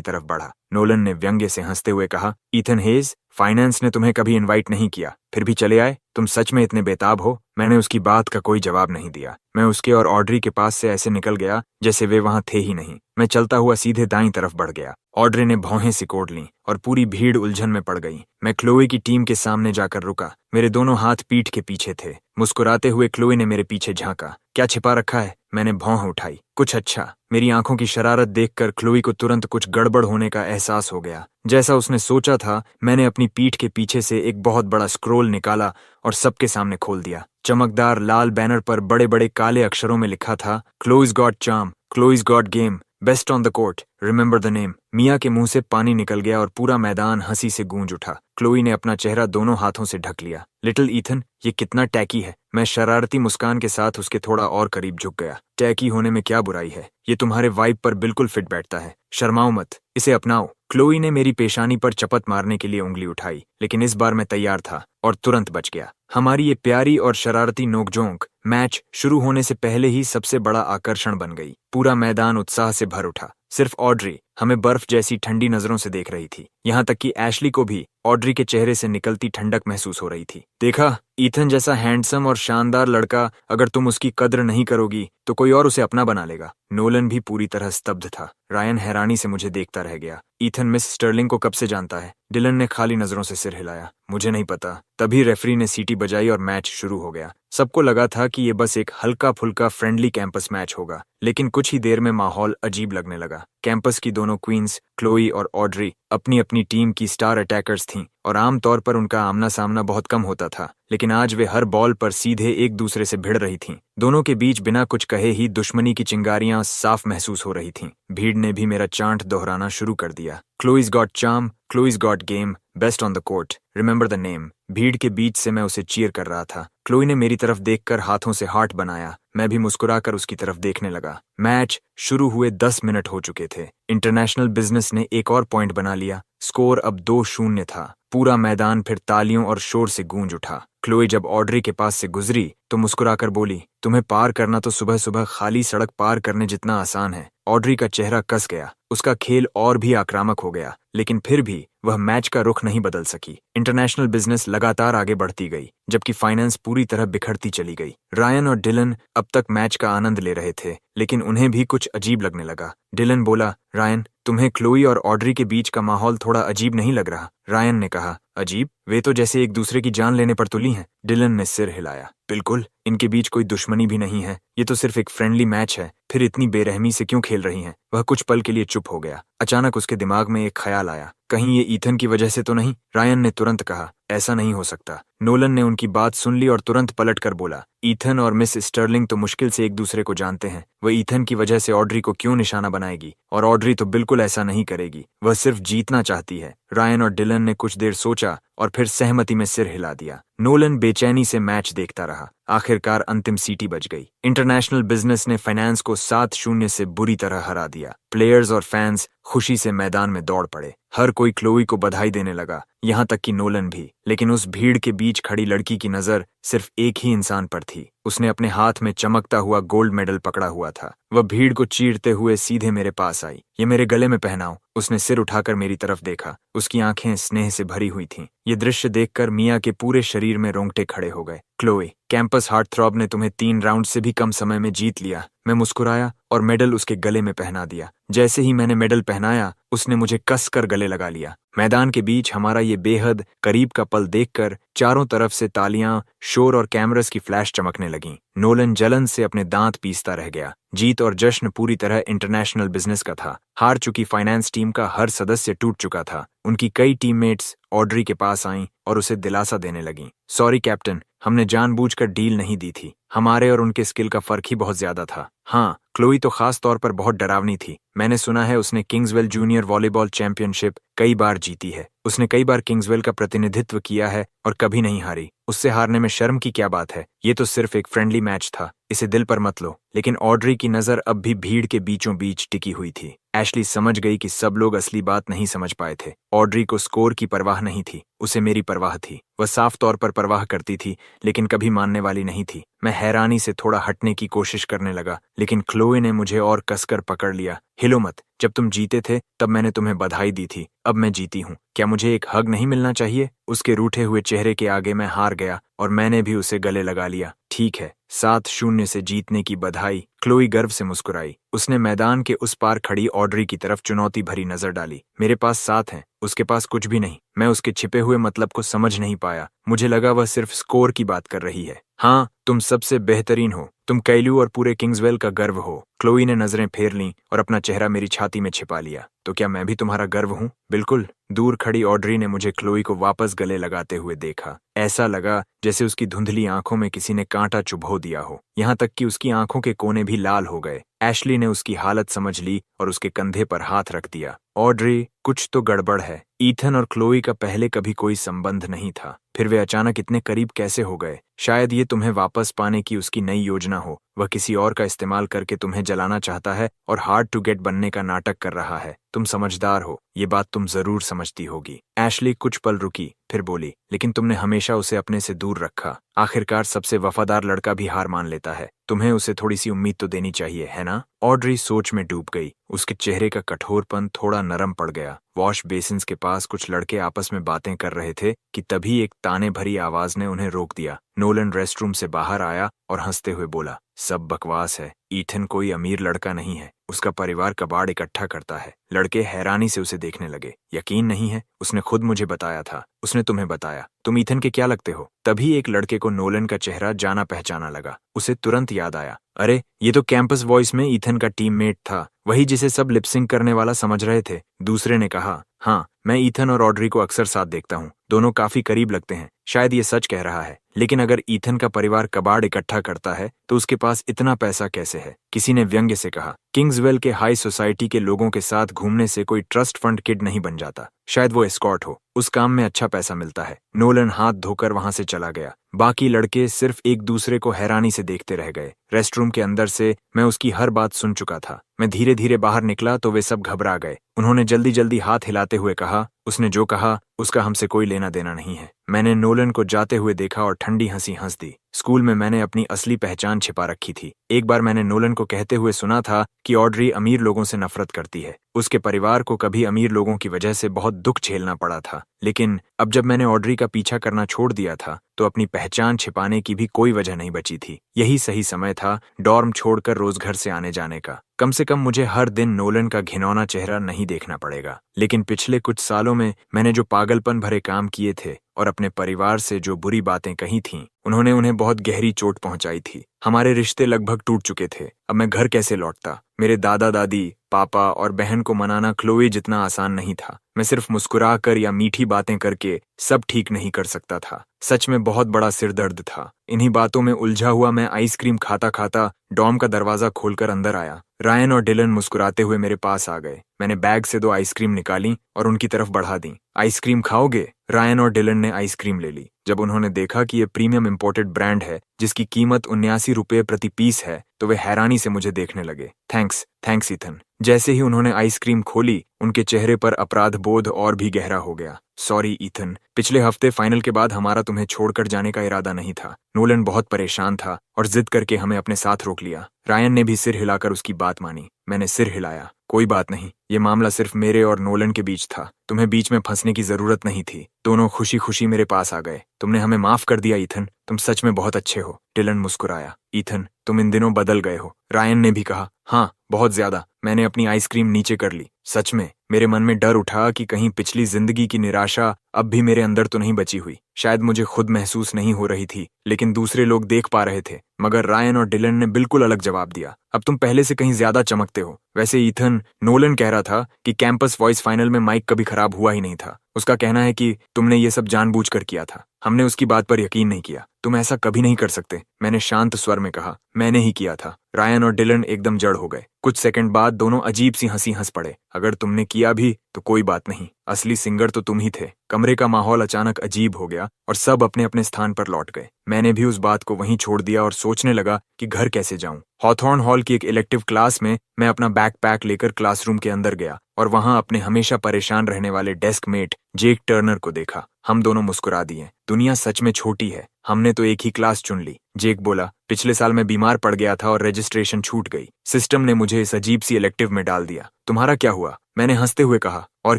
Speaker 1: तरफ बढ़ा। नोलन ने व्यंग्य से हंसते हुए कहा, ईथन हेज, फाइनेंस ने तुम्हें कभी इनवाइट नहीं किया, फिर भी चले आए? तुम सच में इतने बेताब हो? मैंने उसकी बात का कोई जवाब नहीं दिया। मैं उसके और ऑड्री के पास से ऐसे निकल गया जैसे वे वहां थे ही नहीं। मैं चलता हुआ सीधे दाईं तरफ बढ़ गया। ऑड्री ने भौहें सिकोड़ लीं और पूरी भीड़ उलझन में पड़ गई। मैं क्लोई की टीम के सामने जाकर रुका। मेरे दोनों हाथ पीठ के पीछे थे। मुस्कुराते हुए क्लोई ने मेरे पीछे झांका। क्या छिपा रखा है? मैंने भौं उठाई। कुछ अच्छा। मेरी आंखों की शरारत देखकर क्लोई को तुरंत कुछ गड़बड़ होने का एहसास हो गया। जैसा उसने सोचा था, मैंने अपनी पीठ के पीछे से एक बहुत बड़ा स्क्रोल निकाला और सबके सामने खोल दिया। चमकदार लाल बैनर पर बड़े बड़े काले अक्षरों में लिखा था, Chloe's got charm, Chloe's got game, best on the court, remember the name. Mia के मुंह से पानी निकल गया और पूरा मैदान हंसी से गूंज उठा। क्लोई ने अपना चेहरा दोनों हाथों से ढक लिया। लिटिल ईथन, ये कितना टैकी है। मैं शरारती मुस्कान के साथ उसके थोड़ा और करीब झुक गया। टैकी होने में क्या बुराई है? ये तुम्हारे वाइब पर बिल्कुल फिट बैठता है। शर्माओ मत, इसे अपनाओ। क्लोई ने मेरी पेशानी पर चपत मारने के लिए उंगली उठाई, लेकिन इस बार मैं तैयार था और तुरंत बच गया। हमारी ये प्यारी और शरारती नोकझोंक मैच शुरू होने से पहले ही सबसे बड़ा आकर्षण बन गई। पूरा मैदान उत्साह से भर उठा। सिर्फ ऑड्री हमें बर्फ जैसी ठंडी नजरों से देख रही थी। यहाँ तक कि एशली को भी ऑड्री के चेहरे से निकलती ठंडक महसूस हो रही थी। देखा, ईथन जैसा हैंडसम और शानदार लड़का, अगर तुम उसकी कद्र नहीं करोगी तो कोई और उसे अपना बना लेगा। नोलन भी पूरी तरह स्तब्ध था। रायन हैरानी से मुझे देखता रह गया। ईथन मिस स्टर्लिंग को कब से जानता है? डिलन ने खाली नजरों से सिर हिलाया। मुझे नहीं पता। तभी रेफरी ने सीटी बजाई और मैच शुरू हो गया। सबको लगा था कि ये बस एक हल्का फुल्का फ्रेंडली कैंपस मैच होगा, लेकिन कुछ ही देर में माहौल अजीब लगने लगा। कैंपस की दोनों क्वींस, क्लोई और ऑड्री, अपनी अपनी टीम की स्टार अटैकर्स थीं और आमतौर पर उनका आमना सामना बहुत कम होता था, लेकिन आज वे हर बॉल पर सीधे एक दूसरे से भिड़ रही थीं। दोनों के बीच बिना कुछ कहे ही दुश्मनी की चिंगारियां साफ महसूस हो रही थीं। भीड़ ने भी मेरा चांट दोहराना शुरू कर दिया। Chloe's got charm, Chloe's got game, best on the court, remember the name. भीड़ के बीच से मैं उसे चीयर कर रहा था। क्लोई ने मेरी तरफ देखकर हाथों से हार्ट बनाया। मैं भी मुस्कुराकर उसकी तरफ देखने लगा। मैच शुरू हुए 10 मिनट हो चुके थे। इंटरनेशनल बिजनेस ने एक और पॉइंट बना लिया। स्कोर अब 2-0 था। पूरा मैदान फिर तालियों और शोर से गूंज उठा। क्लोई जब ऑड्री के पास से गुजरी तो मुस्कुराकर बोली, तुम्हें पार करना तो सुबह सुबह खाली सड़क पार करने जितना आसान है। ऑड्री का चेहरा कस गया। उसका खेल और भी आक्रामक हो गया, लेकिन फिर भी वह मैच का रुख नहीं बदल सकी। इंटरनेशनल बिजनेस लगातार आगे बढ़ती गई, जबकि फाइनेंस पूरी तरह बिखरती चली गई। रायन और डिलन अब तक मैच का आनंद ले रहे थे, लेकिन उन्हें भी कुछ अजीब लगने लगा। डिलन बोला, रायन, तुम्हें क्लोई और ऑड्री के बीच का माहौल थोड़ा अजीब नहीं लग रहा? रायन ने कहा, अजीब? वे तो जैसे एक दूसरे की जान लेने पर तुली हैं। डिलन ने सिर हिलाया। बिल्कुल, इनके बीच कोई दुश्मनी भी नहीं है। ये तो सिर्फ एक फ्रेंडली मैच है। फिर इतनी बेरहमी से क्यों खेल रही हैं? वह कुछ पल के लिए चुप हो गया। अचानक उसके दिमाग में एक ख्याल आया, कहीं ये ईथन की वजह से तो नहीं? रायन ने तुरंत कहा, ऐसा नहीं हो सकता। नोलन ने उनकी बात सुन ली और तुरंत पलट कर बोला, ईथन और मिस स्टर्लिंग तो मुश्किल से एक दूसरे को जानते हैं। वह ईथन की वजह से ऑड्री को क्यों निशाना बनाएगी? और ऑड्री तो बिल्कुल ऐसा नहीं करेगी। वह सिर्फ जीतना चाहती है। रायन और डिलन ने कुछ देर सोचा और फिर सहमति में सिर हिला दिया। नोलन बेचैनी से मैच देखता रहा। आखिरकार अंतिम सीटी बज गई। इंटरनेशनल बिजनेस ने फाइनेंस को 7-0 से बुरी तरह हरा दिया। प्लेयर्स और फैंस खुशी से मैदान में दौड़ पड़े। हर कोई क्लोई को बधाई देने लगा, यहाँ तक कि नोलन भी। लेकिन उस भीड़ के बीच खड़ी लड़की की नजर सिर्फ एक ही इंसान पर थी। उसने अपने हाथ में चमकता हुआ गोल्ड मेडल पकड़ा हुआ था। वह भीड़ को चीरते हुए सीधे मेरे पास आई। ये मेरे गले में पहनाओ। उसने सिर उठाकर मेरी तरफ देखा। उसकी आंखें स्नेह से भरी हुई थीं। ये दृश्य देखकर मिया के पूरे शरीर में रोंगटे खड़े हो गए। क्लोई, कैंपस हार्ट थ्रॉब ने तुम्हें 3 राउंड से भी कम समय में जीत लिया। मैं मुस्कुराया और मेडल उसके गले में पहना दिया। जैसे ही मैंने मेडल पहनाया, उसने मुझे कस कर गले लगा लिया। मैदान के बीच हमारा ये बेहद करीब का पल देखकर चारों तरफ से तालियां, शोर और कैमरास की फ्लैश चमकने लगीं। नोलन जलन से अपने दांत पीसता रह गया। जीत और जश्न पूरी तरह इंटरनेशनल बिजनेस का था। हार चुकी फाइनेंस टीम का हर सदस्य टूट चुका था। उनकी कई टीममेट्स ऑड्री के पास आईं और उसे दिलासा देने लगीं। सॉरी कैप्टन, हमने जानबूझकर डील नहीं दी थी। हमारे और उनके स्किल का फर्क ही बहुत ज्यादा था। हाँ, क्लोई तो खास तौर पर बहुत डरावनी थी। मैंने सुना है उसने किंग्सवेल जूनियर वॉलीबॉल चैंपियनशिप कई बार जीती है। उसने कई बार किंग्सवेल का प्रतिनिधित्व किया है और कभी नहीं हारी। उससे हारने में शर्म की क्या बात है? ये तो सिर्फ एक फ्रेंडली मैच था, इसे दिल पर मत लो। लेकिन ऑड्री की नजर अब भी भीड़ के बीचों बीच टिकी हुई थी। एशली समझ गई कि सब लोग असली बात नहीं समझ पाए थे। ऑड्री को स्कोर की परवाह नहीं थी, उसे मेरी परवाह थी। वह साफ तौर पर परवाह करती थी, लेकिन कभी मानने वाली नहीं थी। मैं हैरानी से थोड़ा हटने की कोशिश करने लगा, लेकिन क्लोए ने मुझे और कसकर पकड़ लिया। हिलो मत, जब तुम जीते थे तब मैंने तुम्हें बधाई दी थी। अब मैं जीती हूँ, क्या मुझे एक हग नहीं मिलना चाहिए? उसके रूठे हुए चेहरे के आगे मैं हार गया और मैंने भी उसे गले लगा लिया। ठीक है, 7-0 से जीतने की बधाई। क्लोई गर्व से मुस्कुराई। उसने मैदान के उस पार खड़ी ऑड्री की तरफ चुनौती भरी नजर डाली। मेरे पास 7 हैं, उसके पास कुछ भी नहीं। मैं उसके छिपे हुए मतलब को समझ नहीं पाया। मुझे लगा वह सिर्फ स्कोर की बात कर रही है। हाँ, तुम सबसे बेहतरीन हो। तुम कैलू और पूरे किंग्सवेल का गर्व हो। क्लोई ने नजरें फेर लीं और अपना चेहरा मेरी छाती में छिपा लिया। तो क्या मैं भी तुम्हारा गर्व हूँ? बिल्कुल। दूर खड़ी ऑड्री ने मुझे क्लोई को वापस गले लगाते हुए देखा। ऐसा लगा जैसे उसकी धुंधली आंखों में किसी ने कांटा चुभो दिया हो। यहाँ तक कि उसकी आंखों के कोने भी लाल हो गए। एशली ने उसकी हालत समझ ली और उसके कंधे पर हाथ रख दिया। ऑड्री, कुछ तो गड़बड़ है। ईथन और क्लोई का पहले कभी कोई संबंध नहीं था, फिर वे अचानक इतने करीब कैसे हो गए? शायद ये तुम्हें वापस पाने की उसकी नई योजना हो। वह किसी और का इस्तेमाल करके तुम्हें जलाना चाहता है और हार्ड टू गेट बनने का नाटक कर रहा है। तुम समझदार हो, ये बात तुम जरूर समझती होगी। एशली कुछ पल रुकी, फिर बोली, लेकिन तुमने हमेशा उसे अपने से दूर रखा। आखिरकार सबसे वफादार लड़का भी हार मान लेता है। तुम्हें उसे थोड़ी सी उम्मीद तो देनी चाहिए, है ना? ऑड्री सोच में डूब गई। उसके चेहरे का कठोरपन थोड़ा नरम पड़ गया। वॉश बेसिन्स के पास कुछ लड़के आपस में बातें कर रहे थे कि तभी एक ताने भरी आवाज ने उन्हें रोक दिया। नोलन रेस्टरूम से बाहर आया और हंसते हुए बोला, सब बकवास है। ईथन कोई अमीर लड़का नहीं है। उसका परिवार कबाड़ इकट्ठा करता है। लड़के हैरानी से उसे देखने लगे। यकीन नहीं है? उसने खुद मुझे बताया था। उसने तुम्हें बताया। तुम ईथन के क्या लगते हो? तभी एक लड़के को नोलन का चेहरा जाना पहचाना लगा। उसे तुरंत याद आया, अरे ये तो कैंपस वॉइस में ईथन का टीममेट था, वही जिसे सब लिपसिंग करने वाला समझ रहे थे। दूसरे ने कहा, हाँ, मैं ईथन और ऑड्री को अक्सर साथ देखता हूँ। दोनों काफी करीब लगते हैं। शायद ये सच कह रहा है। लेकिन अगर ईथन का परिवार कबाड़ इकट्ठा करता है तो उसके पास इतना पैसा कैसे है? किसी ने व्यंग्य से कहा, किंग्सवेल के हाई सोसाइटी के लोगों के साथ घूमने से कोई ट्रस्ट फंड किड नहीं बन जाता। शायद वो एस्कॉर्ट हो। उस काम में अच्छा पैसा मिलता है। नोलन हाथ धोकर वहां से चला गया। बाकी लड़के सिर्फ एक दूसरे को हैरानी से देखते रह गए। रेस्टरूम के अंदर से मैं उसकी हर बात सुन चुका था। मैं धीरे धीरे बाहर निकला तो वे सब घबरा गए। उन्होंने जल्दी जल्दी हाथ हिलाते हुए कहा, उसने जो कहा उसका हमसे कोई लेना देना नहीं है। मैंने नोलन को जाते हुए देखा और ठंडी हंसी हंस दी। स्कूल में मैंने अपनी असली पहचान छिपा रखी थी। एक बार मैंने नोलन को कहते हुए सुना था कि ऑड्री अमीर लोगों से नफरत करती है। उसके परिवार को कभी अमीर लोगों की वजह से बहुत दुख झेलना पड़ा था। लेकिन अब जब मैंने ऑड्री का पीछा करना छोड़ दिया था तो अपनी पहचान छिपाने की भी कोई वजह नहीं बची थी। यही सही समय था डॉर्म छोड़कर रोज घर से आने जाने का। कम से कम मुझे हर दिन नोलन का घिनौना चेहरा नहीं देखना पड़ेगा। लेकिन पिछले कुछ सालों में मैंने जो पागलपन भरे काम किए थे और अपने परिवार से जो बुरी बातें कही थीं, उन्होंने उन्हें बहुत गहरी चोट पहुंचाई थी। हमारे रिश्ते लगभग टूट चुके थे। अब मैं घर कैसे लौटता? मेरे दादा दादी, पापा और बहन को मनाना क्लोई जितना आसान नहीं था। मैं सिर्फ मुस्कुरा कर या मीठी बातें करके सब ठीक नहीं कर सकता था। सच में बहुत बड़ा सिर दर्द था। इन्हीं बातों में उलझा हुआ मैं आइसक्रीम खाता खाता डॉर्म का दरवाजा खोलकर अंदर आया। रायन और डिलन मुस्कुराते हुए मेरे पास आ गए। मैंने बैग से 2 आइसक्रीम निकाली और उनकी तरफ बढ़ा दी। आइसक्रीम खाओगे? रायन और डिलन ने आइसक्रीम ले ली। जब उन्होंने देखा कि यह प्रीमियम इंपोर्टेड ब्रांड है जिसकी कीमत 79 रुपये प्रति पीस है तो वे हैरानी से मुझे देखने लगे। Thanks Ethan. जैसे ही उन्होंने आइसक्रीम खोली उनके चेहरे पर अपराध बोध और भी गहरा हो गया। सॉरी ईथन, पिछले हफ्ते फाइनल के बाद हमारा तुम्हें छोड़कर जाने का इरादा नहीं था। नोलन बहुत परेशान था और जिद करके हमें अपने साथ रोक लिया। रायन ने भी सिर हिलाकर उसकी बात मानी। मैंने सिर हिलाया। कोई बात नहीं, ये मामला सिर्फ मेरे और नोलन के बीच था। तुम्हें बीच में फंसने की जरूरत नहीं थी। दोनों खुशी खुशी मेरे पास आ गए। तुमने हमें माफ कर दिया ईथन। तुम सच में बहुत अच्छे हो। डिलन मुस्कुराया। ईथन, तुम इन दिनों बदल गए हो। रायन ने भी कहा, हाँ बहुत ज्यादा। मैंने अपनी आइसक्रीम नीचे कर ली। सच में? मेरे मन में डर उठा कि कहीं पिछली जिंदगी की निराशा अब भी मेरे अंदर तो नहीं बची हुई। शायद मुझे खुद महसूस नहीं हो रही थी, लेकिन दूसरे लोग देख पा रहे थे। मगर रायन और डिलन ने बिल्कुल अलग जवाब दिया। अब तुम पहले से कहीं ज्यादा चमकते हो। वैसे ईथन, नोलन कह रहा था कि कैंपस वॉइस फाइनल में माइक कभी खराब हुआ ही नहीं था। उसका कहना है कि तुमने ये सब जानबूझकर किया था। हमने उसकी बात पर यकीन नहीं किया। तुम ऐसा कभी नहीं कर सकते, मैंने शांत स्वर में कहा। मैंने ही किया था। रायन और डिलन एकदम जड़ हो गए। कुछ सेकंड बाद दोनों अजीब सी हंसी हंस पड़े। अगर तुमने किया भी तो कोई बात नहीं, असली सिंगर तो तुम ही थे। कमरे का माहौल अचानक अजीब हो गया और सब अपने अपने स्थान पर लौट गए। मैंने भी उस बात को वहीं छोड़ दिया और सोचने लगा कि घर कैसे जाऊं। हॉथॉर्न हॉल की एक इलेक्टिव क्लास में मैं अपना बैकपैक लेकर क्लासरूम के अंदर गया और वहां अपने हमेशा परेशान रहने वाले डेस्क मेट जेक टर्नर को देखा। हम दोनों मुस्कुरा दिए। दुनिया सच में छोटी है, हमने तो एक ही क्लास चुन ली। जेक बोला, पिछले साल मैं बीमार पड़ गया था और रजिस्ट्रेशन छूट गई। सिस्टम ने मुझे इस अजीब सी इलेक्टिव में डाल दिया। तुम्हारा क्या हुआ? मैंने हंसते हुए कहा, और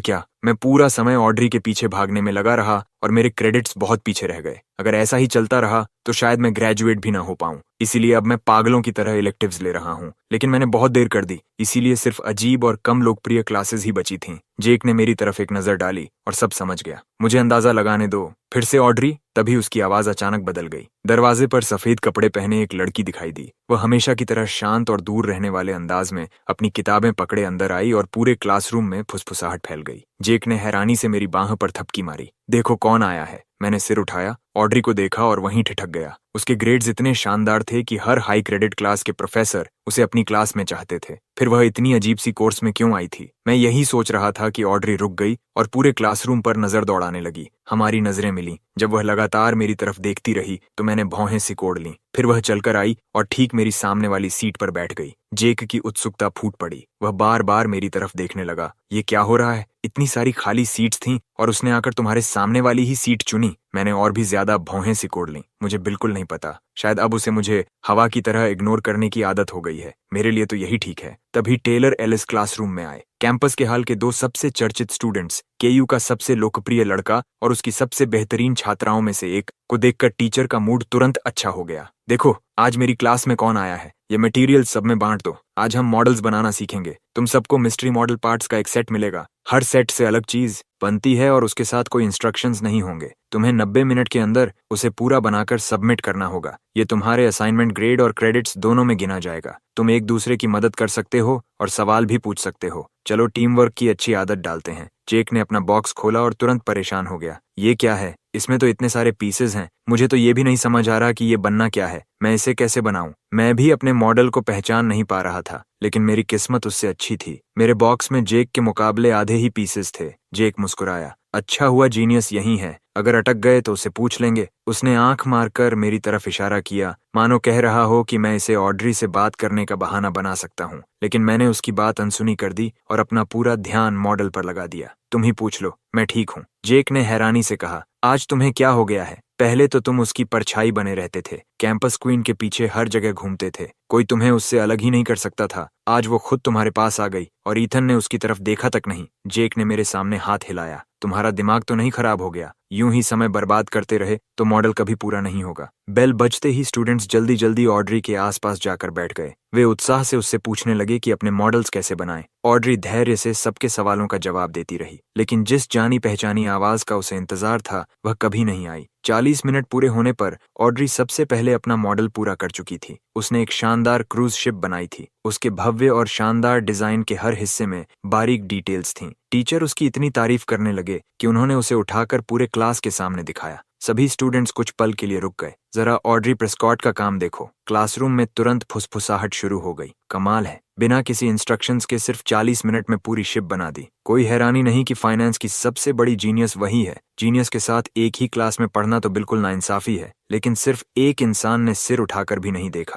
Speaker 1: क्या, मैं पूरा समय ऑड्री के पीछे भागने में लगा रहा और मेरे क्रेडिट्स बहुत पीछे रह गए। अगर ऐसा ही चलता रहा तो शायद मैं ग्रेजुएट भी ना हो पाऊं। इसीलिए अब मैं पागलों की तरह इलेक्टिव्स ले रहा हूं। लेकिन मैंने बहुत देर कर दी, इसीलिए सिर्फ अजीब और कम लोकप्रिय क्लासेस ही बची थीं। जेक ने मेरी तरफ एक नजर डाली और सब समझ गया। मुझे अंदाजा लगाने दो। फिर से ऑड्री? तभी उसकी आवाज अचानक बदल गई। दरवाजे पर सफेद कपड़े पहने एक लड़की दिखाई दी। वह हमेशा की तरह शांत और दूर रहने वाले अंदाज में अपनी किताबें पकड़े अंदर आई और पूरे क्लासरूम में फुसफुसाहट फैल गई। जेक ने हैरानी से मेरी बांह पर थपकी मारी। देखो कौन आया है। मैंने सिर उठाया, ऑड्री को देखा और वहीं ठिठक गया। उसके ग्रेड्स इतने शानदार थे कि हर हाई क्रेडिट क्लास के प्रोफेसर उसे अपनी क्लास में चाहते थे। फिर वह इतनी अजीब सी कोर्स में क्यों आई थी? मैं यही सोच रहा था कि ऑड्री रुक गई और पूरे क्लासरूम पर नजर दौड़ाने लगी। हमारी नजरें मिली। जब वह लगातार मेरी तरफ देखती रही तो मैंने भौहें सिकोड़ लीं। फिर वह चलकर आई और ठीक मेरी सामने वाली सीट पर बैठ गई। जेक की उत्सुकता फूट पड़ी। वह बार बार मेरी तरफ देखने लगा। ये क्या हो रहा है? इतनी सारी खाली सीट्स थीं और उसने आकर तुम्हारे सामने वाली ही सीट चुनी। मैंने और भी ज्यादा भौहें सिकोड़ लीं। मुझे बिल्कुल नहीं पता, शायद अब उसे मुझे हवा की तरह इग्नोर करने की आदत हो गई है। मेरे लिए तो यही ठीक है। तभी टेलर एलिस क्लासरूम में आए। कैंपस के हाल के दो सबसे चर्चित स्टूडेंट्स, केयू का सबसे लोकप्रिय लड़का और उसकी सबसे बेहतरीन छात्राओं में से एक को देखकर टीचर का मूड तुरंत अच्छा हो गया। देखो आज मेरी क्लास में कौन आया है। ये मटेरियल सब में बांट दो। आज हम मॉडल्स बनाना सीखेंगे। तुम सबको मिस्ट्री मॉडल पार्ट्स का एक सेट मिलेगा। हर सेट से अलग चीज बनती है और उसके साथ कोई इंस्ट्रक्शंस नहीं होंगे। तुम्हें 90 मिनट के अंदर उसे पूरा बनाकर सबमिट करना होगा। ये तुम्हारे असाइनमेंट ग्रेड और क्रेडिट्स दोनों में गिना जाएगा। तुम एक दूसरे की मदद कर सकते हो और सवाल भी पूछ सकते हो। चलो टीम वर्क की अच्छी आदत डालते हैं। जेक ने अपना बॉक्स खोला और तुरंत परेशान हो गया। ये क्या है? इसमें तो इतने सारे पीसेस हैं। मुझे तो ये भी नहीं समझ आ रहा कि ये बनना क्या है। मैं इसे कैसे बनाऊं? मैं भी अपने मॉडल को पहचान नहीं पा रहा था, लेकिन मेरी किस्मत उससे अच्छी थी। मेरे बॉक्स में जेक के मुकाबले आधे ही पीसेस थे। जेक मुस्कुराया। अच्छा हुआ जीनियस यहीं है। अगर अटक गए तो उसे पूछ लेंगे। उसने आंख मारकर मेरी तरफ इशारा किया, मानो कह रहा हो कि मैं इसे ऑड्री से बात करने का बहाना बना सकता हूँ। लेकिन मैंने उसकी बात अनसुनी कर दी और अपना पूरा ध्यान मॉडल पर लगा दिया। तुम ही पूछ लो, मैं ठीक हूँ। जेक ने हैरानी से कहा, आज तुम्हें क्या हो गया है? पहले तो तुम उसकी परछाई बने रहते थे, कैंपस क्वीन के पीछे हर जगह घूमते थे। कोई तुम्हें उससे अलग ही नहीं कर सकता था। आज वो खुद तुम्हारे पास आ गई और ईथन ने उसकी तरफ देखा तक नहीं। जेक ने मेरे सामने हाथ हिलाया। तुम्हारा दिमाग तो नहीं खराब हो गया? यूं ही समय बर्बाद करते रहे तो मॉडल कभी पूरा नहीं होगा। बेल बजते ही स्टूडेंट्स जल्दी जल्दी ऑड्री के आसपास जाकर बैठ गए। वे उत्साह से उससे पूछने लगे कि अपने मॉडल्स कैसे बनाएं। ऑड्री धैर्य से सबके सवालों का जवाब देती रही, लेकिन जिस जानी पहचानी आवाज का उसे इंतजार था वह कभी नहीं आई। 40 मिनट पूरे होने पर ऑड्री सबसे पहले अपना मॉडल पूरा कर चुकी थी। उसने एक शानदार क्रूज शिप बनाई थी। उसके भव्य और शानदार डिजाइन के हर हिस्से में बारीक डिटेल्स थीं। टीचर उसकी इतनी तारीफ करने लगे कि उन्होंने उसे उठाकर पूरे क्लास के सामने दिखाया। सभी स्टूडेंट्स कुछ पल के लिए रुक गए। जरा ऑड्री प्रेस्कॉट का काम देखो। क्लासरूम में तुरंत फुसफुसाहट शुरू हो गई। कमाल है, बिना किसी इंस्ट्रक्शंस के सिर्फ 40 मिनट में पूरी शिप बना दी। कोई हैरानी नहीं कि फाइनेंस की सबसे बड़ी जीनियस वही है। जीनियस के साथ एक ही क्लास में पढ़ना तो बिल्कुल नाइंसाफी है, लेकिन सिर्फ एक इंसान ने सिर उठाकर भी नहीं देखा।